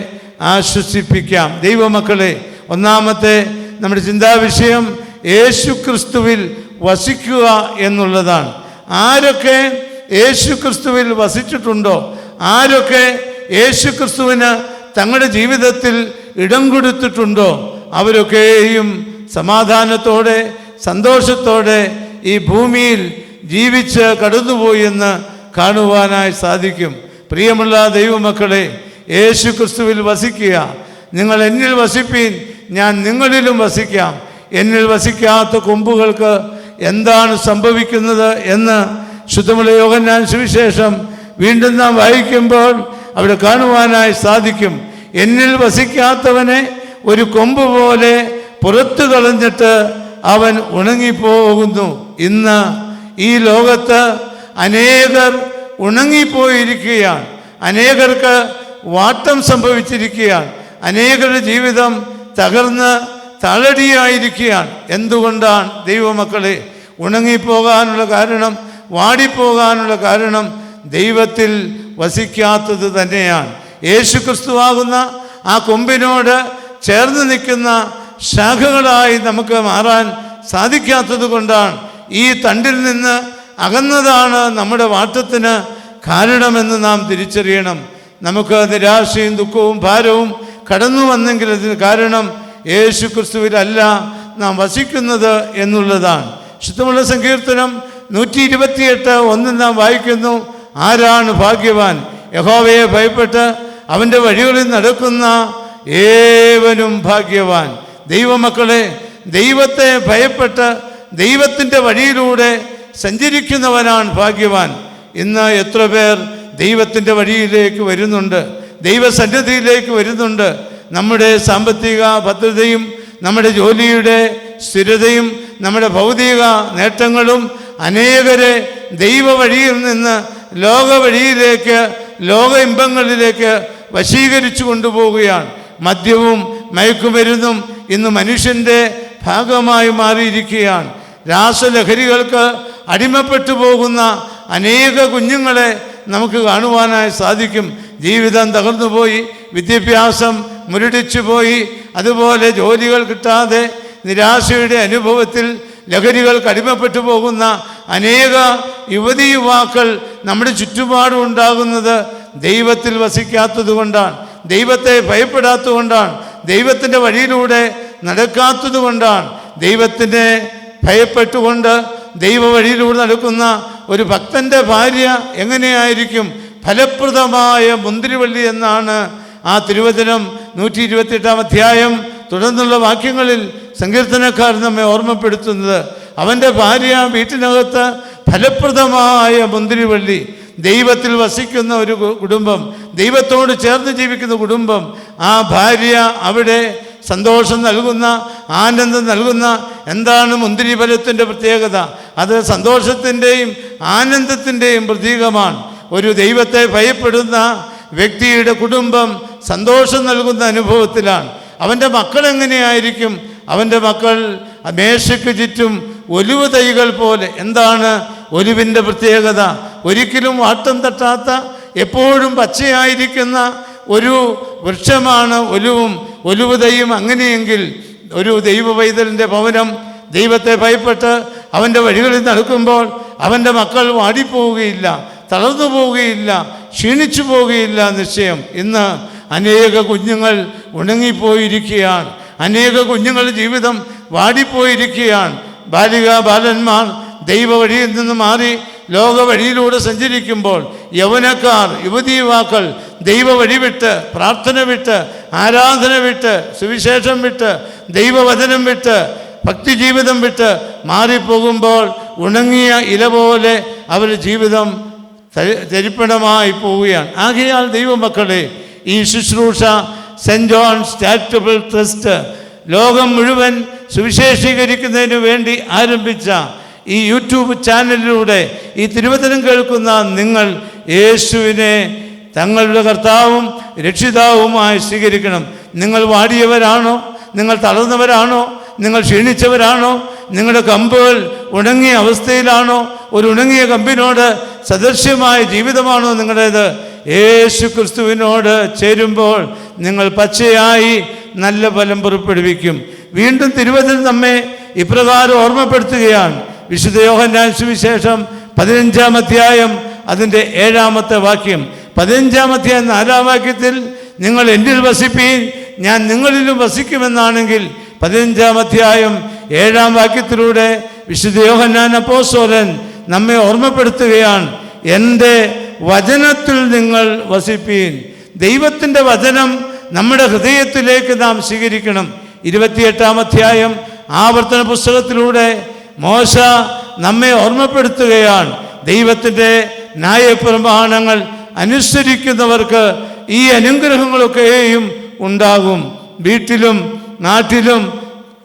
ആശ്വസിപ്പിക്കാം. ദൈവമക്കളെ, ഒന്നാമത്തെ നമ്മുടെ ചിന്താവിഷയം യേശുക്രിസ്തുവിൽ വസിക്കുക എന്നുള്ളതാണ്. ആരൊക്കെ യേശുക്രിസ്തുവിൽ വസിച്ചിട്ടുണ്ടോ, ആരൊക്കെ യേശുക്രിസ്തുവിന് തങ്ങളുടെ ജീവിതത്തിൽ ഇടം കൊടുത്തിട്ടുണ്ടോ, അവരൊക്കെയും സമാധാനത്തോടെ സന്തോഷത്തോടെ ഈ ഭൂമിയിൽ ജീവിച്ച് കടന്നുപോയി എന്ന് കാണുവാനായി സാധിക്കും. പ്രിയമുള്ള ദൈവമക്കളെ, യേശുക്രിസ്തുവിൽ വസിക്കുക. നിങ്ങൾ എന്നിൽ വസിപ്പീൻ, ഞാൻ നിങ്ങളിലും വസിക്കാം. എന്നിൽ വസിക്കാത്ത കൊമ്പുകൾക്ക് എന്താണ് സംഭവിക്കുന്നത് എന്ന് ശുദ്ധമുള്ള യോഹന്നാൻ സുവിശേഷം വീണ്ടും നാം വായിക്കുമ്പോൾ അവിടെ കാണുവാനായി സാധിക്കും. എന്നിൽ വസിക്കാത്തവനെ ഒരു കൊമ്പ് പോലെ പുറത്തു കളഞ്ഞിട്ട് അവൻ ഉണങ്ങിപ്പോകുന്നു. ഇന്ന് ഈ ലോകത്ത് അനേകർ ഉണങ്ങിപ്പോയിരിക്കുകയാണ്, അനേകർക്ക് വാട്ടം സംഭവിച്ചിരിക്കുകയാണ്, അനേകരുടെ ജീവിതം തകർന്ന് തളടിയായിരിക്കുകയാണ്. എന്തുകൊണ്ടാണ് ദൈവമക്കളെ ഉണങ്ങിപ്പോകാനുള്ള കാരണം, വാടിപ്പോകാനുള്ള കാരണം ദൈവത്തിൽ വസിക്കാത്തത് തന്നെയാണ്. യേശുക്രിസ്തുവാകുന്ന ആ കൊമ്പിനോട് ചേർന്ന് നിൽക്കുന്ന ശാഖകളായി നമുക്ക് മാറാൻ സാധിക്കാത്തത് കൊണ്ടാണ്. ഈ തണ്ടിൽ നിന്ന് അകന്നതാണ് നമ്മുടെ വാട്ടത്തിന് കാരണമെന്ന് നാം തിരിച്ചറിയണം. നമുക്ക് നിരാശയും ദുഃഖവും ഭാരവും കടന്നു വന്നെങ്കിൽ അതിന് കാരണം യേശുക്രിസ്തുവിലല്ല നാം വസിക്കുന്നത് എന്നുള്ളതാണ്. ശുദ്ധമുള്ള സങ്കീർത്തനം 128:1 നാം വായിക്കുന്നു, ആരാണ് ഭാഗ്യവാൻ? യഹോവയെ ഭയപ്പെട്ട് അവൻ്റെ വഴികളിൽ നടക്കുന്ന ഏവനും ഭാഗ്യവാൻ. ദൈവമക്കളെ, ദൈവത്തെ ഭയപ്പെട്ട് ദൈവത്തിൻ്റെ വഴിയിലൂടെ സഞ്ചരിക്കുന്നവനാണ് ഭാഗ്യവാൻ. ഇന്ന് എത്ര പേർ ദൈവത്തിൻ്റെ വഴിയിലേക്ക് വരുന്നുണ്ട്, ദൈവസന്നിധിയിലേക്ക് വരുന്നുണ്ട്. നമ്മുടെ സാമ്പത്തിക ഭദ്രതയും നമ്മുടെ ജോലിയുടെ സ്ഥിരതയും നമ്മുടെ ഭൗതിക നേട്ടങ്ങളും അനേകരെ ദൈവ വഴിയിൽ നിന്ന് ലോക വഴിയിലേക്ക്, ലോക ഇമ്പങ്ങളിലേക്ക് വശീകരിച്ചു കൊണ്ടുപോവുകയാണ്. മദ്യവും മയക്കുമരുന്നും ഇന്ന് മനുഷ്യൻ്റെ ഭാഗമായി മാറിയിരിക്കുകയാണ്. രാസലഹരികൾക്ക് അടിമപ്പെട്ടു പോകുന്ന അനേക കുഞ്ഞുങ്ങളെ നമുക്ക് കാണുവാനായി സാധിക്കും. ജീവിതം തകർന്നുപോയി, വിദ്യാഭ്യാസം മുരടിച്ചു പോയി, അതുപോലെ ജോലികൾ കിട്ടാതെ നിരാശയുടെ അനുഭവത്തിൽ ലഹരികൾക്ക് അടിമപ്പെട്ടു പോകുന്ന അനേക യുവതി യുവാക്കൾ നമ്മുടെ ചുറ്റുപാടും ഉണ്ടാകുന്നത് ദൈവത്തിൽ വസിക്കാത്തത് കൊണ്ടാണ്, ദൈവത്തെ ഭയപ്പെടാത്തത് കൊണ്ടാണ്, ദൈവത്തിൻ്റെ വഴിയിലൂടെ നടക്കാത്തത് കൊണ്ടാണ്. ദൈവത്തിനെ ഭയപ്പെട്ടുകൊണ്ട് ദൈവ വഴിയിലൂടെ നടക്കുന്ന ഒരു ഭക്തൻ്റെ ഭാര്യ എങ്ങനെയായിരിക്കും? ഫലപ്രദമായ മുന്തിരിവള്ളി എന്നാണ് ആ തിരുവചനം 128-ാം അധ്യായം തുടർന്നുള്ള വാക്യങ്ങളിൽ സങ്കീർത്തനക്കാരൻ നമ്മെ ഓർമ്മപ്പെടുത്തുന്നത്. അവൻ്റെ ഭാര്യ വീട്ടിനകത്ത് ഫലപ്രദമായ മുന്തിരിവള്ളി. ദൈവത്തിൽ വസിക്കുന്ന ഒരു കുടുംബം, ദൈവത്തോട് ചേർന്ന് ജീവിക്കുന്ന കുടുംബം, ആ ഭാര്യ അവിടെ സന്തോഷം നൽകുന്ന, ആനന്ദം നൽകുന്ന. എന്താണ് മുന്തിരി ഫലത്തിൻ്റെ പ്രത്യേകത? അത് സന്തോഷത്തിൻ്റെയും ആനന്ദത്തിൻ്റെയും പ്രതീകമാണ്. ഒരു ദൈവത്തെ ഭയപ്പെടുന്ന വ്യക്തിയുടെ കുടുംബം സന്തോഷം നൽകുന്ന അനുഭവത്തിലാണ്. അവൻ്റെ മക്കൾ എങ്ങനെയായിരിക്കും? അവൻ്റെ മക്കൾ മേശയ്ക്ക് ചുറ്റും ഒലിവ് തൈകൾ പോലെ. എന്താണ് ഒലിവിൻ്റെ പ്രത്യേകത? ഒരിക്കലും വാട്ടം തട്ടാത്ത, എപ്പോഴും പച്ചയായിരിക്കുന്ന ഒരു വൃക്ഷമാണ് ഒലിവും ഒലിവ് തൈയും. അങ്ങനെയെങ്കിൽ ഒരു ദൈവ പൈതലിൻ്റെ ഭവനം ദൈവത്തെ ഭയപ്പെട്ട് അവൻ്റെ വഴികളിൽ നടക്കുമ്പോൾ അവൻ്റെ മക്കൾ വാടിപ്പോവുകയില്ല, തളർന്നു പോവുകയില്ല, ക്ഷീണിച്ചു പോവുകയില്ല. നിശ്ചയം ഇന്ന് അനേക കുഞ്ഞുങ്ങൾ ഉണങ്ങിപ്പോയിരിക്കുകയാണ്, അനേക കുഞ്ഞുങ്ങളുടെ ജീവിതം വാടിപ്പോയിരിക്കുകയാണ്. ബാലന്മാർ ദൈവ വഴിയിൽ നിന്ന് മാറി ലോക വഴിയിലൂടെ സഞ്ചരിക്കുമ്പോൾ യൗവനക്കാർ, യുവതി യുവാക്കൾ ദൈവ വഴി വിട്ട്, പ്രാർത്ഥന വിട്ട്, ആരാധന വിട്ട്, സുവിശേഷം വിട്ട്, ദൈവവചനം വിട്ട്, ഭക്തി ജീവിതം വിട്ട് മാറിപ്പോകുമ്പോൾ ഉണങ്ങിയ ഇല പോലെ അവരുടെ ജീവിതം തരിപ്പണമായി പോവുകയാണ്. ആകയാൽ ദൈവമക്കളെ, ഈ ശുശ്രൂഷ സെൻറ് ജോൺസ് ചാരിറ്റബിൾ ട്രസ്റ്റ് ലോകം മുഴുവൻ സുവിശേഷീകരിക്കുന്നതിന് വേണ്ടി ആരംഭിച്ച ഈ യൂട്യൂബ് ചാനലിലൂടെ ഈ തിരുവചനം കേൾക്കുന്ന നിങ്ങൾ യേശുവിനെ തങ്ങളുടെ കർത്താവും രക്ഷിതാവുമായി സ്വീകരിക്കണം. നിങ്ങൾ വാടിയവരാണോ? നിങ്ങൾ തളർന്നവരാണോ? നിങ്ങൾ ക്ഷീണിച്ചവരാണോ? നിങ്ങളുടെ കമ്പുകൾ ഉണങ്ങിയ അവസ്ഥയിലാണോ? ഒരു ഉണങ്ങിയ കമ്പിനോട് സദൃശ്യമായ ജീവിതമാണോ നിങ്ങളുടേത്? യേശു ക്രിസ്തുവിനോട് ചേരുമ്പോൾ നിങ്ങൾ പച്ചയായി നല്ല ഫലം പുറപ്പെടുവിക്കും. വീണ്ടും തിരുവചനം നമ്മെ ഇപ്രകാരം ഓർമ്മപ്പെടുത്തുകയാണ്. വിശുദ്ധ യോഹന്നാൻ സുവിശേഷം 15-ാം അധ്യായം അതിൻ്റെ 7-ാമത്തെ വാക്യം. 15-ാം അധ്യായം 4-ാം വാക്യത്തിൽ നിങ്ങൾ എന്നിൽ വസിപ്പീൻ, ഞാൻ നിങ്ങളിലും വസിക്കുമെന്നാണെങ്കിൽ 15-ാം അധ്യായം 7-ാം വാക്യത്തിലൂടെ വിശുദ്ധ യോഹന്നാൻ അപ്പോസ്തലൻ നമ്മെ ഓർമ്മപ്പെടുത്തുകയാണ്, എൻ്റെ വചനത്തിൽ നിങ്ങൾ വസിപ്പീൻ. ദൈവത്തിൻ്റെ വചനം നമ്മുടെ ഹൃദയത്തിലേക്ക് നാം സ്വീകരിക്കണം. 28-ാം അധ്യായം ആവർത്തന പുസ്തകത്തിലൂടെ മോശ നമ്മെ ഓർമ്മപ്പെടുത്തുകയാണ്, ദൈവത്തിൻ്റെ ന്യായപ്രമാണങ്ങൾ അനുസരിക്കുന്നവർക്ക് ഈ അനുഗ്രഹങ്ങളൊക്കെയും ഉണ്ടാകും. വീട്ടിലും നാട്ടിലും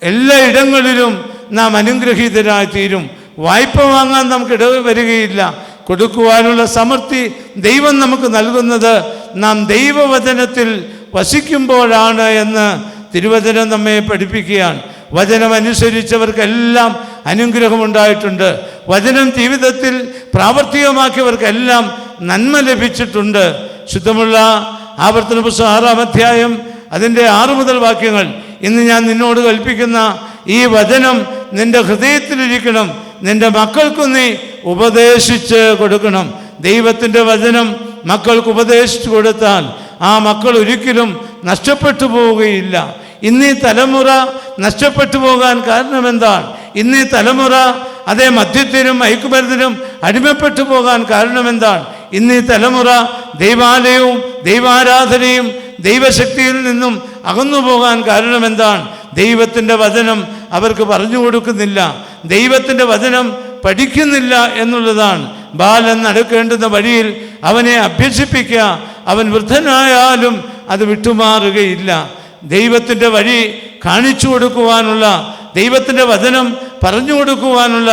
എല്ലായിടങ്ങളിലും നാം അനുഗ്രഹീതരായി തീരും. വായ്പ വാങ്ങാൻ നമുക്ക് ഇട വരികയില്ല. കൊടുക്കുവാനുള്ള സമൃദ്ധി ദൈവം നമുക്ക് നൽകുന്നത് നാം ദൈവവചനത്തിൽ വസിക്കുമ്പോഴാണ് എന്ന് തിരുവചനം നമ്മെ പഠിപ്പിക്കുകയാണ്. വചനം അനുസരിച്ചവർക്കെല്ലാം അനുഗ്രഹമുണ്ടായിട്ടുണ്ട്. വചനം ജീവിതത്തിൽ പ്രാവർത്തികമാക്കിയവർക്കെല്ലാം നന്മ ലഭിച്ചിട്ടുണ്ട്. ശുദ്ധമുള്ള ആവർത്തന പുസ്തകം 6-ാം അധ്യായം അതിൻ്റെ 6 മുതൽ വാക്യങ്ങൾ. ഇന്ന് ഞാൻ നിന്നോട് കൽപ്പിക്കുന്ന ഈ വചനം നിന്റെ ഹൃദയത്തിലിരിക്കണം, നിന്റെ മക്കൾക്ക് നീ ഉപദേശിച്ച് കൊടുക്കണം. ദൈവത്തിൻ്റെ വചനം മക്കൾക്ക് ഉപദേശിച്ചു കൊടുത്താൽ ആ മക്കൾ ഒരിക്കലും നഷ്ടപ്പെട്ടു പോവുകയില്ല. ഇന്നീ തലമുറ നഷ്ടപ്പെട്ടു പോകാൻ കാരണം എന്താണ്? ഇന്നീ തലമുറ അതേ മദ്യത്തിനും മയക്കുമരുന്നിനും അടിമപ്പെട്ടു പോകാൻ കാരണം എന്താണ്? ഇന്നീ തലമുറ ദൈവാലയവും ദൈവാരാധനയും ദൈവശക്തിയിൽ നിന്നും അകന്നു പോകാൻ കാരണം എന്താണ്? ദൈവത്തിൻ്റെ വചനം അവർക്ക് പറഞ്ഞു കൊടുക്കുന്നില്ല, ദൈവത്തിൻ്റെ വചനം പഠിക്കുന്നില്ല എന്നുള്ളതാണ്. ബാലൻ നടക്കേണ്ടുന്ന വഴിയിൽ അവനെ അഭ്യസിപ്പിക്കുക, അവൻ വൃദ്ധനായാലും അത് വിട്ടുമാറുകയില്ല. ദൈവത്തിൻ്റെ വഴി കാണിച്ചു കൊടുക്കുവാനുള്ള, ദൈവത്തിൻ്റെ വചനം പറഞ്ഞു കൊടുക്കുവാനുള്ള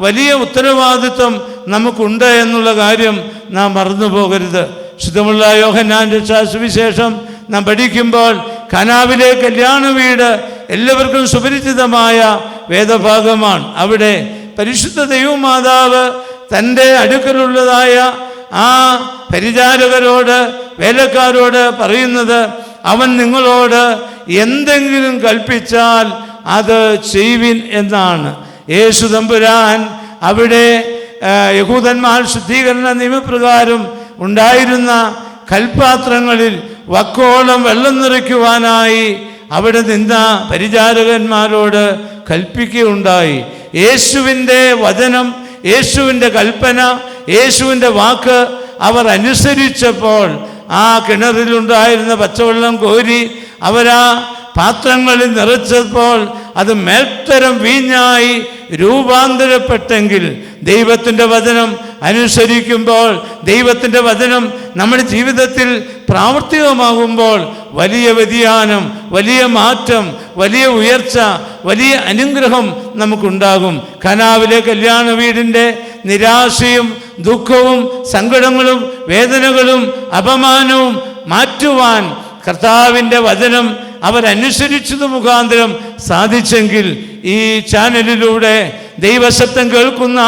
വലിയ ഉത്തരവാദിത്വം നമുക്കുണ്ട് എന്നുള്ള കാര്യം നാം മറന്നു പോകരുത്. ശുദ്ധമുള്ള യോഹന്നാൻ്റെ സുവിശേഷം നാം പഠിക്കുമ്പോൾ കനാവിലെ കല്യാണ വീട് എല്ലാവർക്കും സുപരിചിതമായ വേദഭാഗമാണ്. അവിടെ പരിശുദ്ധ ദൈവമാതാവ് തൻ്റെ അടുക്കലുള്ളതായ ആ പരിചാരകരോട്, വേലക്കാരോട് പറയുന്നത്, അവൻ നിങ്ങളോട് എന്തെങ്കിലും കൽപ്പിച്ചാൽ അത് ചെയ്യുവിൻ എന്നാണ്. യേശു തമ്പുരാൻ അവിടെ യഹൂദന്മാർ ശുദ്ധീകരണ നിയമപ്രകാരം ഉണ്ടായിരുന്ന കൽപാത്രങ്ങളിൽ വക്കോളം വെള്ളം നിറയ്ക്കുവാനായി അവിടെ നിന്ന പരിചാരകന്മാരോട് കൽപ്പിക്കുകയുണ്ടായി. യേശുവിൻ്റെ വചനം, യേശുവിൻ്റെ കൽപ്പന, യേശുവിൻ്റെ വാക്ക് അവർ അനുസരിച്ചപ്പോൾ ആ കിണറിലുണ്ടായിരുന്ന പച്ചവെള്ളം കോരി അവരാ പാത്രങ്ങളിൽ നിറച്ചപ്പോൾ അത് മേൽത്തരം വീഞ്ഞായി രൂപാന്തരപ്പെട്ടെങ്കിൽ, ദൈവത്തിൻ്റെ വചനം അനുസരിക്കുമ്പോൾ, ദൈവത്തിൻ്റെ വചനം നമ്മുടെ ജീവിതത്തിൽ പ്രാവർത്തികമാകുമ്പോൾ വലിയ വ്യതിയാനം, വലിയ മാറ്റം, വലിയ ഉയർച്ച, വലിയ അനുഗ്രഹം നമുക്കുണ്ടാകും. കനാവിലെ കല്യാണ വീടിൻ്റെ നിരാശയും ദുഃഖവും സങ്കടങ്ങളും വേദനകളും അപമാനവും മാറ്റുവാൻ കർത്താവിൻ്റെ വചനം അവരനുസരിച്ചത് മുഖാന്തരം സാധിച്ചെങ്കിൽ, ഈ ചാനലിലൂടെ ദൈവശബ്ദം കേൾക്കുന്ന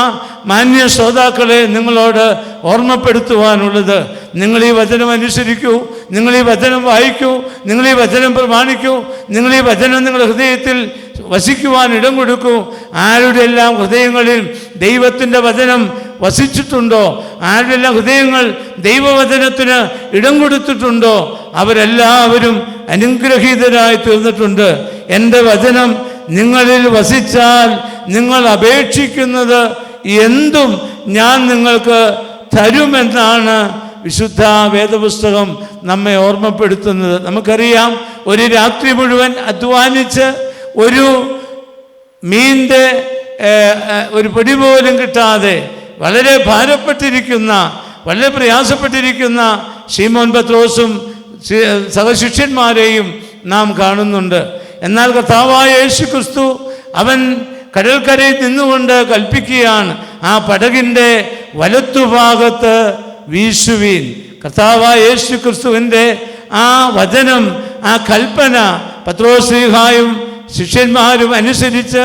മാന്യ ശ്രോതാക്കളെ നിങ്ങളോട് ഓർമ്മപ്പെടുത്തുവാനുള്ളത്, നിങ്ങൾ ഈ വചനം അനുസരിക്കൂ, നിങ്ങൾ ഈ വചനം വായിക്കൂ, നിങ്ങൾ ഈ വചനം പ്രമാണിക്കൂ, നിങ്ങൾ ഈ വചനം നിങ്ങളുടെ ഹൃദയത്തിൽ വസിക്കുവാൻ ഇടം കൊടുക്കൂ. ആരുടെ എല്ലാം ഹൃദയങ്ങളിൽ ദൈവത്തിൻ്റെ വചനം വസിച്ചിട്ടുണ്ടോ, ആരുടെ എല്ലാം ഹൃദയങ്ങൾ ദൈവവചനത്തിന് ഇടം കൊടുത്തിട്ടുണ്ടോ, അവരെല്ലാവരും അനുഗ്രഹീതരായി തീർന്നിട്ടുണ്ട്. എൻ്റെ വചനം നിങ്ങളിൽ വസിച്ചാൽ നിങ്ങൾ അപേക്ഷിക്കുന്നത് എന്തും ഞാൻ നിങ്ങൾക്ക് തരുമെന്നാണ് വിശുദ്ധ വേദപുസ്തകം നമ്മെ ഓർമ്മപ്പെടുത്തുന്നത്. നമുക്കറിയാം, ഒരു രാത്രി മുഴുവൻ അധ്വാനിച്ച് ഒരു മീൻ്റെ ഒരു പൊടി പോലും കിട്ടാതെ വളരെ ഭാരപ്പെട്ടിരിക്കുന്ന, വളരെ പ്രയാസപ്പെട്ടിരിക്കുന്ന ശീമോൻ പത്രോസും സഹശിഷ്യന്മാരെയും നാം കാണുന്നുണ്ട്. എന്നാൽ കർത്താവായ യേശു ക്രിസ്തു അവൻ കടൽക്കരയിൽ നിന്നുകൊണ്ട് കൽപ്പിക്കുകയാണ്, ആ പടകിൻ്റെ വലത്തുഭാഗത്ത് വീശുവീൻ. കർത്താവായ യേശു ക്രിസ്തുവിൻ്റെ ആ വചനം, ആ കൽപ്പന പത്രോസ്ലീഹായും ശിഷ്യന്മാരും അനുസരിച്ച്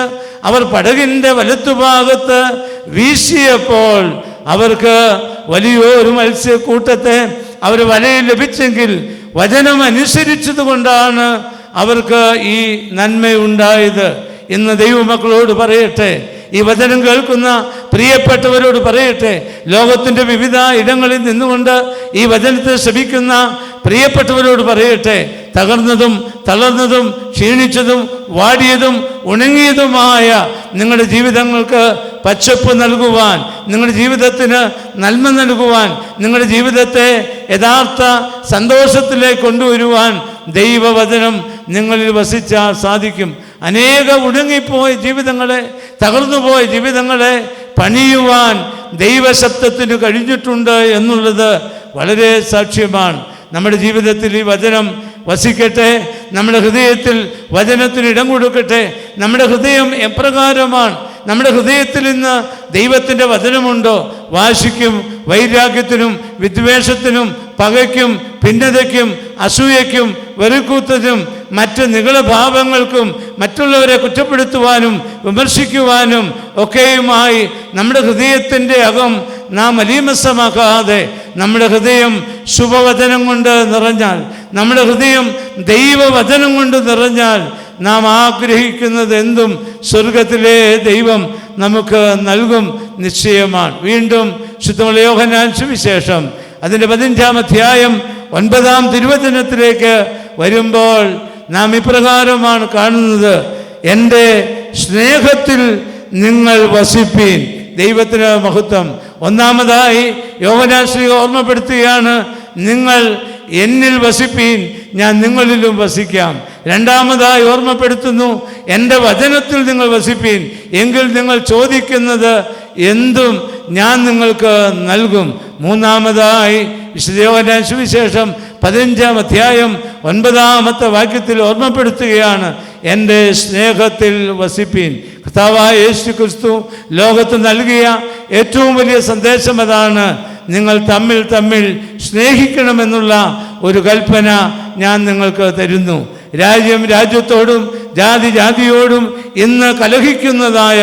അവർ പടകിൻ്റെ വലത്തുഭാഗത്ത് വീശിയപ്പോൾ അവർക്ക് വലിയൊരു മത്സ്യക്കൂട്ടത്തെ അവർ വലയിൽ ലഭിച്ചെങ്കിൽ, വചനം അനുസരിച്ചത് കൊണ്ടാണ് അവർക്ക് ഈ നന്മയുണ്ടായത്. ഇന്ന് ദൈവമക്കളോട് പറയട്ടെ, ഈ വചനം കേൾക്കുന്ന പ്രിയപ്പെട്ടവരോട് പറയട്ടെ, ലോകത്തിൻ്റെ വിവിധ ഇടങ്ങളിൽ നിന്നുകൊണ്ട് ഈ വചനത്തെ ശ്രമിക്കുന്ന പ്രിയപ്പെട്ടവരോട് പറയട്ടെ, തകർന്നതും തളർന്നതും ക്ഷീണിച്ചതും വാടിയതും ഉണങ്ങിയതുമായ നിങ്ങളുടെ ജീവിതങ്ങൾക്ക് പച്ചപ്പ് നൽകുവാൻ, നിങ്ങളുടെ ജീവിതത്തിന് നന്മ നൽകുവാൻ, നിങ്ങളുടെ ജീവിതത്തെ യഥാർത്ഥ സന്തോഷത്തിലേക്ക് കൊണ്ടുവരുവാൻ ദൈവവചനം നിങ്ങളിൽ വസിച്ചാൽ സാധിക്കും. അനേക ഉണങ്ങിപ്പോയ ജീവിതങ്ങളെ, തകർന്നുപോയ ജീവിതങ്ങളെ പണിയുവാൻ ദൈവശബ്ദത്തിന് കഴിഞ്ഞിട്ടുണ്ട് എന്നുള്ളത് വളരെ സാക്ഷ്യമാണ്. നമ്മുടെ ജീവിതത്തിൽ ഈ വചനം വസിക്കട്ടെ, നമ്മുടെ ഹൃദയത്തിൽ വചനത്തിന് ഇടം കൊടുക്കട്ടെ. നമ്മുടെ ഹൃദയം എപ്രകാരമാണ്? നമ്മുടെ ഹൃദയത്തിൽ ഇന്ന് ദൈവത്തിൻ്റെ വചനമുണ്ടോ? വാശിക്കും വൈരാഗ്യത്തിനും വിദ്വേഷത്തിനും പകയ്ക്കും ഭിന്നതയ്ക്കും അസൂയയ്ക്കും വെറുക്കൂത്തതിനും മറ്റ് നിഗളഭാവങ്ങൾക്കും മറ്റുള്ളവരെ കുറ്റപ്പെടുത്തുവാനും വിമർശിക്കുവാനും ഒക്കെയുമായി നമ്മുടെ ഹൃദയത്തിൻ്റെ അകം നാം മലീമസമാക്കാതെ നമ്മുടെ ഹൃദയം ശുഭവചനം കൊണ്ട് നിറഞ്ഞാൽ, നമ്മുടെ ഹൃദയം ദൈവവചനം കൊണ്ട് നിറഞ്ഞാൽ, നാം ആഗ്രഹിക്കുന്നത് എന്തും സ്വർഗത്തിലെ ദൈവം നമുക്ക് നൽകും നിശ്ചയമാണ്. വീണ്ടും ശുദ്ധമുള്ള യോഹന്നാൻ സുവിശേഷം അതിൻ്റെ 15-ാം അധ്യായം 9-ാം തിരുവചനത്തിലേക്ക് വരുമ്പോൾ നാം ഇപ്രകാരമാണ് കാണുന്നത്: എൻ്റെ സ്നേഹത്തിൽ നിങ്ങൾ വസിപ്പീൻ. ദൈവത്തിന് മഹത്വം. ഒന്നാമതായി യോഹന്നാൻ ശ്ലീഹ ഓർമ്മപ്പെടുത്തുകയാണ്, നിങ്ങൾ എന്നിൽ വസിപ്പീൻ, ഞാൻ നിങ്ങളിലും വസിക്കാം. രണ്ടാമതായി ഓർമ്മപ്പെടുത്തുന്നു, എൻ്റെ വചനത്തിൽ നിങ്ങൾ വസിപ്പീൻ, എങ്കിൽ നിങ്ങൾ ചോദിക്കുന്നത് എന്തും ഞാൻ നിങ്ങൾക്ക് നൽകും. മൂന്നാമതായി വിശുദ്ധ യോഹന്നാൻ സുവിശേഷം 15-ാം അധ്യായം 9-ാമത്തെ വാക്യത്തിൽ ഓർമ്മപ്പെടുത്തുകയാണ്, എൻ്റെ സ്നേഹത്തിൽ വസിപ്പീൻ. കർത്താവായ യേശു ക്രിസ്തു ലോകത്ത് നൽകിയ ഏറ്റവും വലിയ സന്ദേശം അതാണ്. നിങ്ങൾ തമ്മിൽ തമ്മിൽ സ്നേഹിക്കണമെന്നുള്ള ഒരു കൽപ്പന ഞാൻ നിങ്ങൾക്ക് തരുന്നു. രാജ്യം രാജ്യത്തോടും ജാതി ജാതിയോടും ഇന്ന് കലഹിക്കുന്നതായ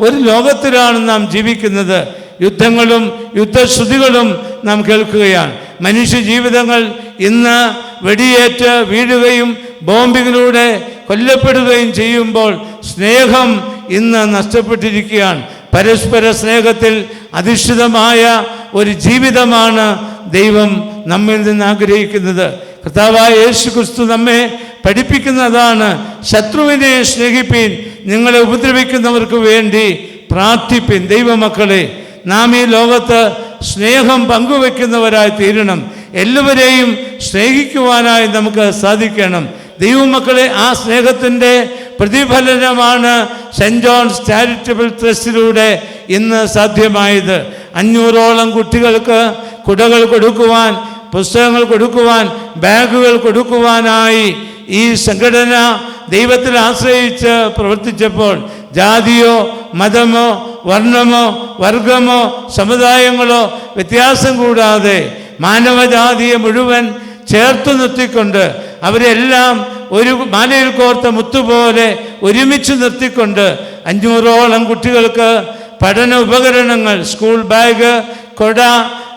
ഒരു ലോകത്തിലാണ് നാം ജീവിക്കുന്നത്. യുദ്ധങ്ങളും യുദ്ധശ്രുതികളും നാം കേൾക്കുകയാണ്. മനുഷ്യ ജീവിതങ്ങൾ ഇന്ന് വെടിയേറ്റ് വീഴുകയും ബോംബിങ്ങിലൂടെ കൊല്ലപ്പെടുകയും ചെയ്യുമ്പോൾ സ്നേഹം ഇന്ന് നഷ്ടപ്പെട്ടിരിക്കുകയാണ്. പരസ്പര സ്നേഹത്തിൽ അധിഷ്ഠിതമായ ഒരു ജീവിതമാണ് ദൈവം നമ്മിൽ നിന്ന് ആഗ്രഹിക്കുന്നത്. കർത്താവായ യേശു ക്രിസ്തു നമ്മെ പഠിപ്പിക്കുന്നതാണ്, ശത്രുവിനെ സ്നേഹിപ്പീൻ, നിങ്ങളെ ഉപദ്രവിക്കുന്നവർക്ക് വേണ്ടി പ്രാർത്ഥിപ്പിൻ. ദൈവമക്കളെ, നാം ഈ ലോകത്ത് സ്നേഹം പങ്കുവെക്കുന്നവരായി തീരണം. എല്ലാവരെയും സ്നേഹിക്കുവാനായി നമുക്ക് സാധിക്കണം. ദൈവമക്കളെ, ആ സ്നേഹത്തിൻ്റെ പ്രതിഫലനമാണ് സെൻറ് ജോൺസ് ചാരിറ്റബിൾ ട്രസ്റ്റിലൂടെ ഇന്ന് സാധ്യമായത്. 500ഓളം കുട്ടികൾക്ക് കുടകൾ കൊടുക്കുവാൻ, പുസ്തകങ്ങൾ കൊടുക്കുവാൻ, ബാഗുകൾ കൊടുക്കുവാനായി ഈ സംഘടന ദൈവത്തിൽ ആശ്രയിച്ച് പ്രവർത്തിച്ചപ്പോൾ ജാതിയോ മതമോ വർണ്ണമോ വർഗമോ സമുദായങ്ങളോ വ്യത്യാസം കൂടാതെ മാനവജാതിയെ മുഴുവൻ ചേർത്ത് നിർത്തിക്കൊണ്ട് അവരെല്ലാം ഒരു മാലയിൽ കോർത്ത മുത്തുപോലെ ഒരുമിച്ച് നിർത്തിക്കൊണ്ട് 500ഓളം കുട്ടികൾക്ക് പഠന ഉപകരണങ്ങൾ, സ്കൂൾ ബാഗ്, കൊട,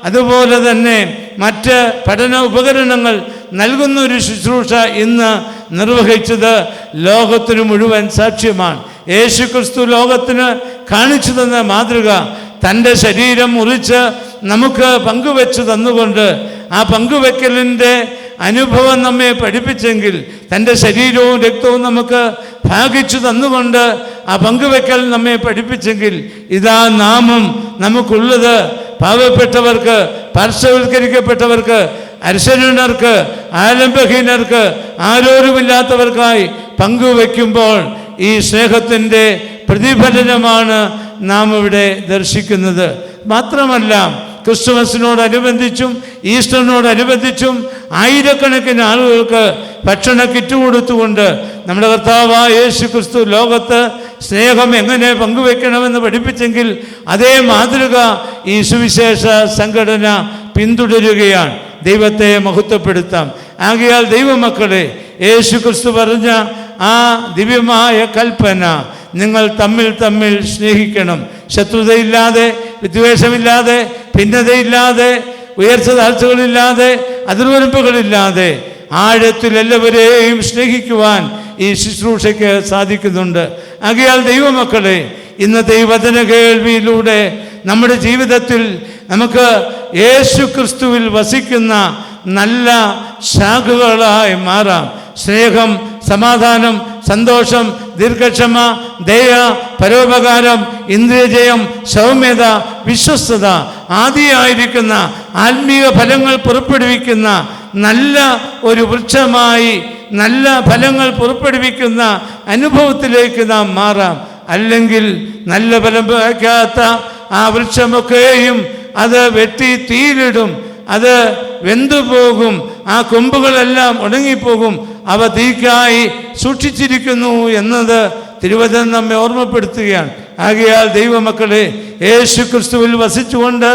അതുപോലെ തന്നെ മറ്റ് പഠന ഉപകരണങ്ങൾ നൽകുന്ന ഒരു ശുശ്രൂഷ ഇന്ന് നിർവഹിച്ചത് ലോകത്തിന് മുഴുവൻ സാക്ഷ്യമാണ്. യേശു ക്രിസ്തു ലോകത്തിന് കാണിച്ചു തന്ന മാതൃക തൻ്റെ ശരീരം മുറിച്ച് നമുക്ക് പങ്കുവെച്ച് തന്നുകൊണ്ട്, ആ പങ്കുവെക്കലിൻ്റെ അനുഭവം നമ്മെ പഠിപ്പിച്ചെങ്കിൽ, തൻ്റെ ശരീരവും രക്തവും നമുക്ക് ഭാഗിച്ചു തന്നുകൊണ്ട് ആ പങ്കുവെക്കൽ നമ്മെ പഠിപ്പിച്ചെങ്കിൽ, ഇതാ നാമും നമുക്കുള്ളത് പാവപ്പെട്ടവർക്ക്, പാർശ്വവൽക്കരിക്കപ്പെട്ടവർക്ക്, അശരണർക്ക്, ആലംബഹീനർക്ക്, ആരോരുമില്ലാത്തവർക്കായി പങ്കുവെക്കുമ്പോൾ ഈ സ്നേഹത്തിൻ്റെ പ്രതിഫലനമാണ് നാം ഇവിടെ ദർശിക്കുന്നത്. മാത്രമല്ല, ക്രിസ്തുമസിനോടനുബന്ധിച്ചും ഈസ്റ്ററിനോടനുബന്ധിച്ചും ആയിരക്കണക്കിന് ആളുകൾക്ക് ഭക്ഷണ കിറ്റ് കൊടുത്തുകൊണ്ട് നമ്മുടെ കർത്താവായ യേശു ക്രിസ്തു ലോകത്ത് സ്നേഹം എങ്ങനെ പങ്കുവെക്കണമെന്ന് പഠിപ്പിച്ചെങ്കിൽ, അതേ മാതൃക ഈ സുവിശേഷ സംഘടന പിന്തുടരുകയാണ്. ദൈവത്തെ മഹത്വപ്പെടുത്താം. ആകയാൽ ദൈവമക്കളെ, യേശു ക്രിസ്തു പറഞ്ഞ ആ ദിവ്യമായ കൽപ്പന, നിങ്ങൾ തമ്മിൽ തമ്മിൽ സ്നേഹിക്കണം. ശത്രുതയില്ലാതെ, വിദ്വേഷമില്ലാതെ, ഭിന്നതയില്ലാതെ, ഉയർച്ച താഴ്ചകളില്ലാതെ, അതിർവരമ്പുകളില്ലാതെ ആഴത്തിൽ എല്ലാവരെയും സ്നേഹിക്കുവാൻ ഈ ശുശ്രൂഷയ്ക്ക് സാധിക്കുന്നുണ്ട്. ആകയാൽ ദൈവമക്കളെ, ഇന്നത്തെ ഈ വചന കേൾവിയിലൂടെ നമ്മുടെ ജീവിതത്തിൽ നമുക്ക് യേശു ക്രിസ്തുവിൽ വസിക്കുന്ന നല്ല ശാഖകളായി മാറാം. സ്നേഹം, സമാധാനം, സന്തോഷം, ദീർഘക്ഷമ, ദയ, പരോപകാരം, ഇന്ദ്രിയജയം, സൗമ്യത, വിശ്വസ്തത ആദിയായിരിക്കുന്ന ആത്മീയ ഫലങ്ങൾ പുറപ്പെടുവിക്കുന്ന നല്ല ഒരു വൃക്ഷമായി, നല്ല ഫലങ്ങൾ പുറപ്പെടുവിക്കുന്ന അനുഭവത്തിലേക്ക് നാം മാറാം. അല്ലെങ്കിൽ നല്ല ഫലം വയ്ക്കാത്ത ആ വൃക്ഷമൊക്കെയും അത് വെട്ടി തീയിലിടും, അത് വെന്തുപോകും, ആ കൊമ്പുകളെല്ലാം ഉണങ്ങിപ്പോകും. അവ തീക്കായി സൂക്ഷിച്ചിരിക്കുന്നു എന്നത് തിരുവചനം നമ്മെ ഓർമ്മപ്പെടുത്തുകയാണ്. ആകയാൽ ദൈവമക്കളെ, യേശു ക്രിസ്തുവിൽ വസിച്ചുകൊണ്ട്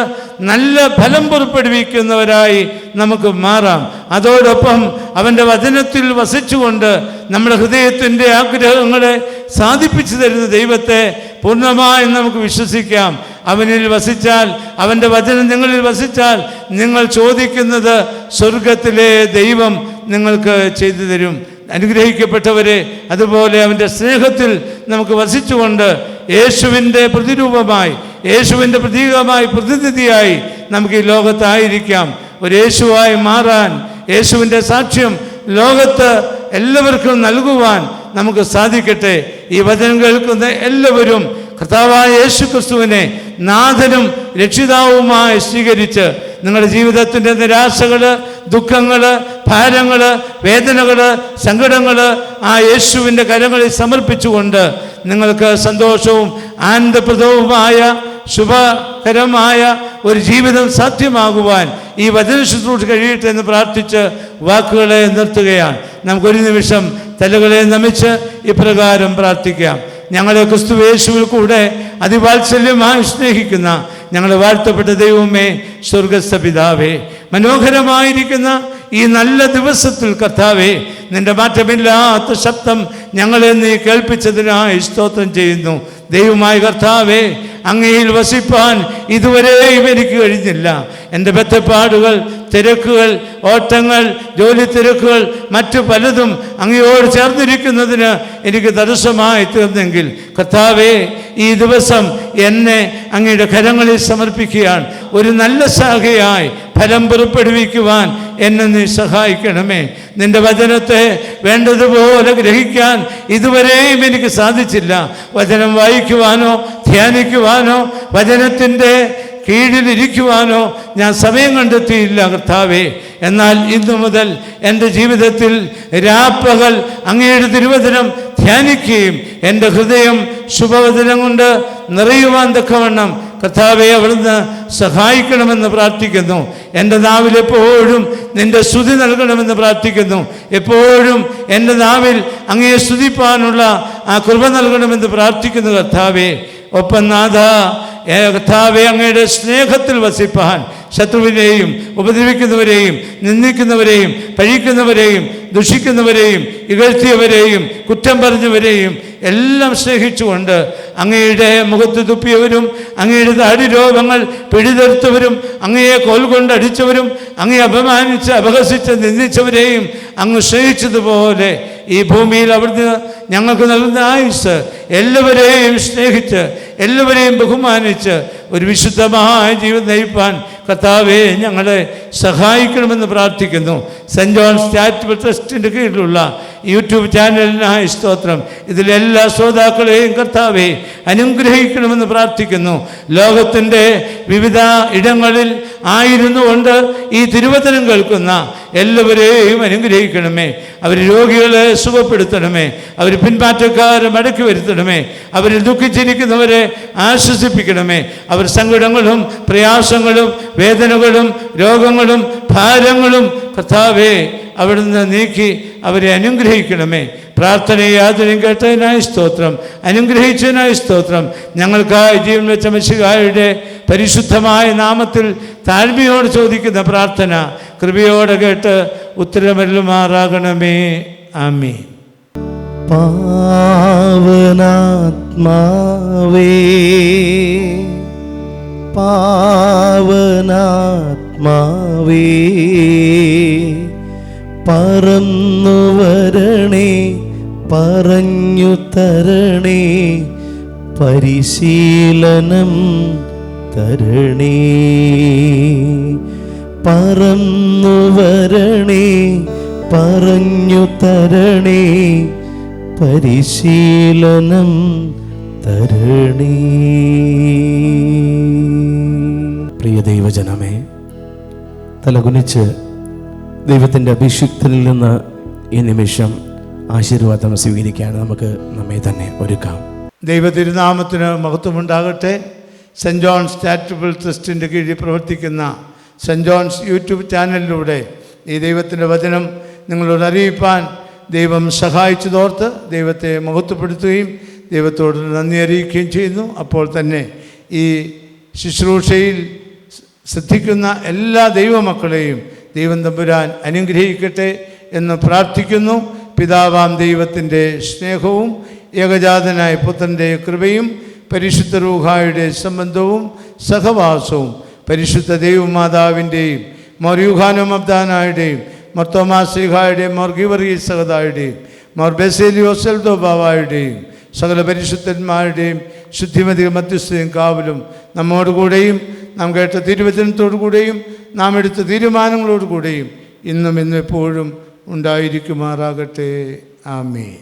നല്ല ഫലം പുറപ്പെടുവിക്കുന്നവരായി നമുക്ക് മാറാം. അതോടൊപ്പം അവൻ്റെ വചനത്തിൽ വസിച്ചുകൊണ്ട് നമ്മുടെ ഹൃദയത്തിൻ്റെ ആഗ്രഹങ്ങളെ സാധിപ്പിച്ചു തരുന്ന ദൈവത്തെ പൂർണ്ണമായും നമുക്ക് വിശ്വസിക്കാം. അവനിൽ വസിച്ചാൽ, അവൻ്റെ വചനം നിങ്ങളിൽ വസിച്ചാൽ, നിങ്ങൾ ചോദിക്കുന്നത് സ്വർഗത്തിലെ ദൈവം നിങ്ങൾക്ക് ചെയ്തു തരും. അനുഗ്രഹിക്കപ്പെട്ടവരെ, അതുപോലെ അവൻ്റെ സ്നേഹത്തിൽ നമുക്ക് വസിച്ചുകൊണ്ട് യേശുവിൻ്റെ പ്രതിരൂപമായി, യേശുവിൻ്റെ പ്രതീകമായി, പ്രതിനിധിയായി നമുക്ക് ഈ ലോകത്തായിരിക്കാം. ഒരു യേശുവായി മാറാൻ, യേശുവിൻ്റെ സാക്ഷ്യം ലോകത്ത് എല്ലാവർക്കും നൽകുവാൻ നമുക്ക് സാധിക്കട്ടെ. ഈ വചനം കേൾക്കുന്ന എല്ലാവരും കർത്താവായ യേശു ക്രിസ്തുവിനെ നാഥനും രക്ഷിതാവുമായി സ്വീകരിച്ച് നിങ്ങളുടെ ജീവിതത്തിൻ്റെ നിരാശകൾ, ദുഃഖങ്ങൾ, ഭാരങ്ങൾ, വേദനകൾ, സങ്കടങ്ങൾ ആ യേശുവിൻ്റെ കരങ്ങളിൽ സമർപ്പിച്ചുകൊണ്ട് നിങ്ങൾക്ക് സന്തോഷവും ആനന്ദപ്രദവുമായ ശുഭകരമായ ഒരു ജീവിതം സാധ്യമാകുവാൻ ഈ വചന ശുശ്രൂഷ കഴിയട്ടെ എന്ന് പ്രാർത്ഥിച്ച് വാക്കുകളെ നിർത്തുകയാണ്. നമുക്കൊരു നിമിഷം തലകളെ നമിച്ച് ഇപ്രകാരം പ്രാർത്ഥിക്കാം. ഞങ്ങളെ ക്രിസ്തു യേശുവിൽ കൂടെ അതിവാത്സല്യമായി സ്നേഹിക്കുന്ന ഞങ്ങളെ വാഴ്ത്തപ്പെട്ട ദൈവമേ, സ്വർഗസ്ഥ പിതാവേ, മനോഹരമായിരിക്കുന്ന ഈ നല്ല ദിവസത്തിൽ കർത്താവേ, നിന്റെ മാറ്റമില്ലാത്ത ശബ്ദം ഞങ്ങളെ നീ കേൾപ്പിച്ചതിനായി സ്തോത്രം ചെയ്യുന്നു. ദൈവമായ കർത്താവേ, അങ്ങയിൽ വസിപ്പാൻ ഇതുവരെയും എനിക്ക് കഴിഞ്ഞില്ല. എൻ്റെ ബന്ധപ്പാടുകൾ, തിരക്കുകൾ, ഓട്ടങ്ങൾ, ജോലി തിരക്കുകൾ, മറ്റു പലതും അങ്ങയോട് ചേർന്നിരിക്കുന്നതിന് എനിക്ക് തടസ്സമായി തീർന്നെങ്കിൽ കർത്താവേ, ഈ ദിവസം എന്നെ അങ്ങയുടെ കരങ്ങളിൽ സമർപ്പിക്കുകയാണ്. ഒരു നല്ല ശാഖയായി ഫലം പുറപ്പെടുവിക്കുവാൻ എന്നെ നീ സഹായിക്കണമേ. നിന്റെ വചനത്തെ വേണ്ടതുപോലെ ഗ്രഹിക്കാൻ ഇതുവരെയും എനിക്ക് സാധിച്ചില്ല. വചനം വായിക്കുവാനോ ധ്യാനിക്കുവാനോ വചനത്തിൻ്റെ കീഴിലിരിക്കുവാനോ ഞാൻ സമയം കണ്ടെത്തിയില്ല കർത്താവേ. എന്നാൽ ഇന്നു മുതൽ എൻ്റെ ജീവിതത്തിൽ രാപ്പകൽ അങ്ങയുടെ തിരുവചനം ധ്യാനിക്കുകയും എൻ്റെ ഹൃദയം ശുഭവചനം കൊണ്ട് നിറയുവാൻ തക്കവണ്ണം കർത്താവെ അവിടുന്ന് സഹായിക്കണമെന്ന് പ്രാർത്ഥിക്കുന്നു. എൻ്റെ നാവിൽ എപ്പോഴും നിൻ്റെ സ്തുതി നൽകണമെന്ന് പ്രാർത്ഥിക്കുന്നു. എപ്പോഴും എൻ്റെ നാവിൽ അങ്ങയെ സ്തുതിപ്പാനുള്ള ആ കൃപ നൽകണമെന്ന് പ്രാർത്ഥിക്കുന്നു കർത്താവെ. ഒപ്പം നാഥ കർത്താവെ, അങ്ങയുടെ സ്നേഹത്തിൽ വസിപ്പാൻ ശത്രുവിനെയും ഉപദ്രവിക്കുന്നവരെയും നിന്ദിക്കുന്നവരെയും പഴിക്കുന്നവരെയും ദുഷിക്കുന്നവരെയും ഇകഴ്ത്തിയവരെയും കുറ്റം പറഞ്ഞവരെയും എല്ലാം സ്നേഹിച്ചുകൊണ്ട് അങ്ങയുടെ മുഖത്ത് തുപ്പിയവരും അങ്ങയുടെ താടിരോഗങ്ങൾ പിടിതെടുത്തവരും അങ്ങയെ കോൽ കൊണ്ടടിച്ചവരും അങ്ങയെ അപമാനിച്ച് അപഹസിച്ച് നിന്ദിച്ചവരെയും അങ്ങ് സ്നേഹിച്ചതുപോലെ ഈ ഭൂമിയിൽ അവിടുന്ന് ഞങ്ങൾക്ക് നൽകുന്ന ആയുസ് എല്ലാവരെയും സ്നേഹിച്ച് എല്ലാവരെയും ബഹുമാനിച്ച് ഒരു വിശുദ്ധമായ ജീവിതം നയിപ്പാൻ കർത്താവെ ഞങ്ങളെ സഹായിക്കണമെന്ന് പ്രാർത്ഥിക്കുന്നു. സെൻറ് ജോൺസ് ചാരിറ്റബിൾ ട്രസ്റ്റിൻ്റെ കീഴിലുള്ള യൂട്യൂബ് ചാനലിനായി സ്തോത്രം. ഇതിലെല്ലാ ശ്രോതാക്കളെയും കർത്താവെ അനുഗ്രഹിക്കണമെന്ന് പ്രാർത്ഥിക്കുന്നു. ലോകത്തിൻ്റെ വിവിധ ഇടങ്ങളിൽ ആയിരുന്നു കൊണ്ട് ഈ തിരുവചനം കേൾക്കുന്ന എല്ലാവരെയും അനുഗ്രഹിക്കണമേ. അവർ രോഗികളെ സുഖപ്പെടുത്തണമേ. അവർ പിന്മാറ്റക്കാരെ മടക്കി വരുത്തണമേ. അവരിൽ ദുഃഖിച്ചിരിക്കുന്നവരെ ആശ്വസിപ്പിക്കണമേ. അവർ സങ്കടങ്ങളും പ്രയാസങ്ങളും വേദനകളും രോഗങ്ങളും ഭാരങ്ങളും കർത്താവേ അവിടുന്ന് നീക്കി അവരെ അനുഗ്രഹിക്കണമേ. പ്രാർത്ഥനയെ യാതൊരും കേട്ടതിനായി സ്തോത്രം, അനുഗ്രഹിച്ചതിനായി സ്തോത്രം. ഞങ്ങൾക്കായി ജീവൻ വെച്ച മിശിഹായുടെ പരിശുദ്ധമായ നാമത്തിൽ താഴ്മയോട് ചോദിക്കുന്ന പ്രാർത്ഥന കൃപയോടെ കേട്ട് ഉത്തരമരുളുമാറാകണമേ. ആമീൻ. പാവനാത്മാവേ പാവനാത്മാവേ പറന്നു വരണേ, പറഞ്ഞു തരണേ, പരിശീലനം തരണേ. പറന്നു വരണേ, പറഞ്ഞു തരണേ, പരിശീലനം തരണേ. പ്രിയ ദൈവജനമേ, തലകുനിച്ച് ദൈവത്തിൻ്റെ അഭിഷിക്തനിൽ നിന്ന് ഈ നിമിഷം ആശീർവാദം സ്വീകരിക്കാൻ നമുക്ക് നമ്മെ തന്നെ ഒരുക്കാം. ദൈവ തിരുനാമത്തിന് മഹത്വമുണ്ടാകട്ടെ. സെൻറ് ജോൺസ് ചാരിറ്റബിൾ ട്രസ്റ്റിൻ്റെ കീഴിൽ പ്രവർത്തിക്കുന്ന സെൻറ് ജോൺസ് യൂട്യൂബ് ചാനലിലൂടെ ഈ ദൈവത്തിൻ്റെ വചനം നിങ്ങളോട് അറിയിപ്പാൻ ദൈവം സഹായിച്ചതോർത്ത് ദൈവത്തെ മഹത്വപ്പെടുത്തുകയും ദൈവത്തോട് നന്ദി അറിയിക്കുകയും ചെയ്യുന്നു. അപ്പോൾ തന്നെ ഈ ശുശ്രൂഷയിൽ ശ്രദ്ധിക്കുന്ന എല്ലാ ദൈവമക്കളെയും ദൈവം തമ്പുരാൻ അനുഗ്രഹിക്കട്ടെ എന്ന് പ്രാർത്ഥിക്കുന്നു. പിതാവാം ദൈവത്തിൻ്റെ സ്നേഹവും ഏകജാതനായ പുത്രൻ്റെ കൃപയും പരിശുദ്ധ റൂഹായുടെ സംബന്ധവും സഹവാസവും പരിശുദ്ധ ദൈവമാതാവിൻ്റെയും മോർ യൂഹാനോ മബ്ദാനായുടെയും മോർ തോമാസ് ശ്ലീഹായുടെയും മോർ ഗീവർഗീസ് സഹദായുടെയും മോർ ബസേലിയോസ് ബാവായുടെയും സകല പരിശുദ്ധന്മാരുടെയും ശുദ്ധിമതി മധ്യസ്ഥയും കാവലും നമ്മോടുകൂടെയും നാം കേട്ട തിരുവചനത്തോടുകൂടെയും നാം എടുത്ത തീരുമാനങ്ങളോടുകൂടെയും ഇന്നും എപ്പോഴും ഉണ്ടായിരിക്കുമാറാകട്ടെ. ആമേൻ.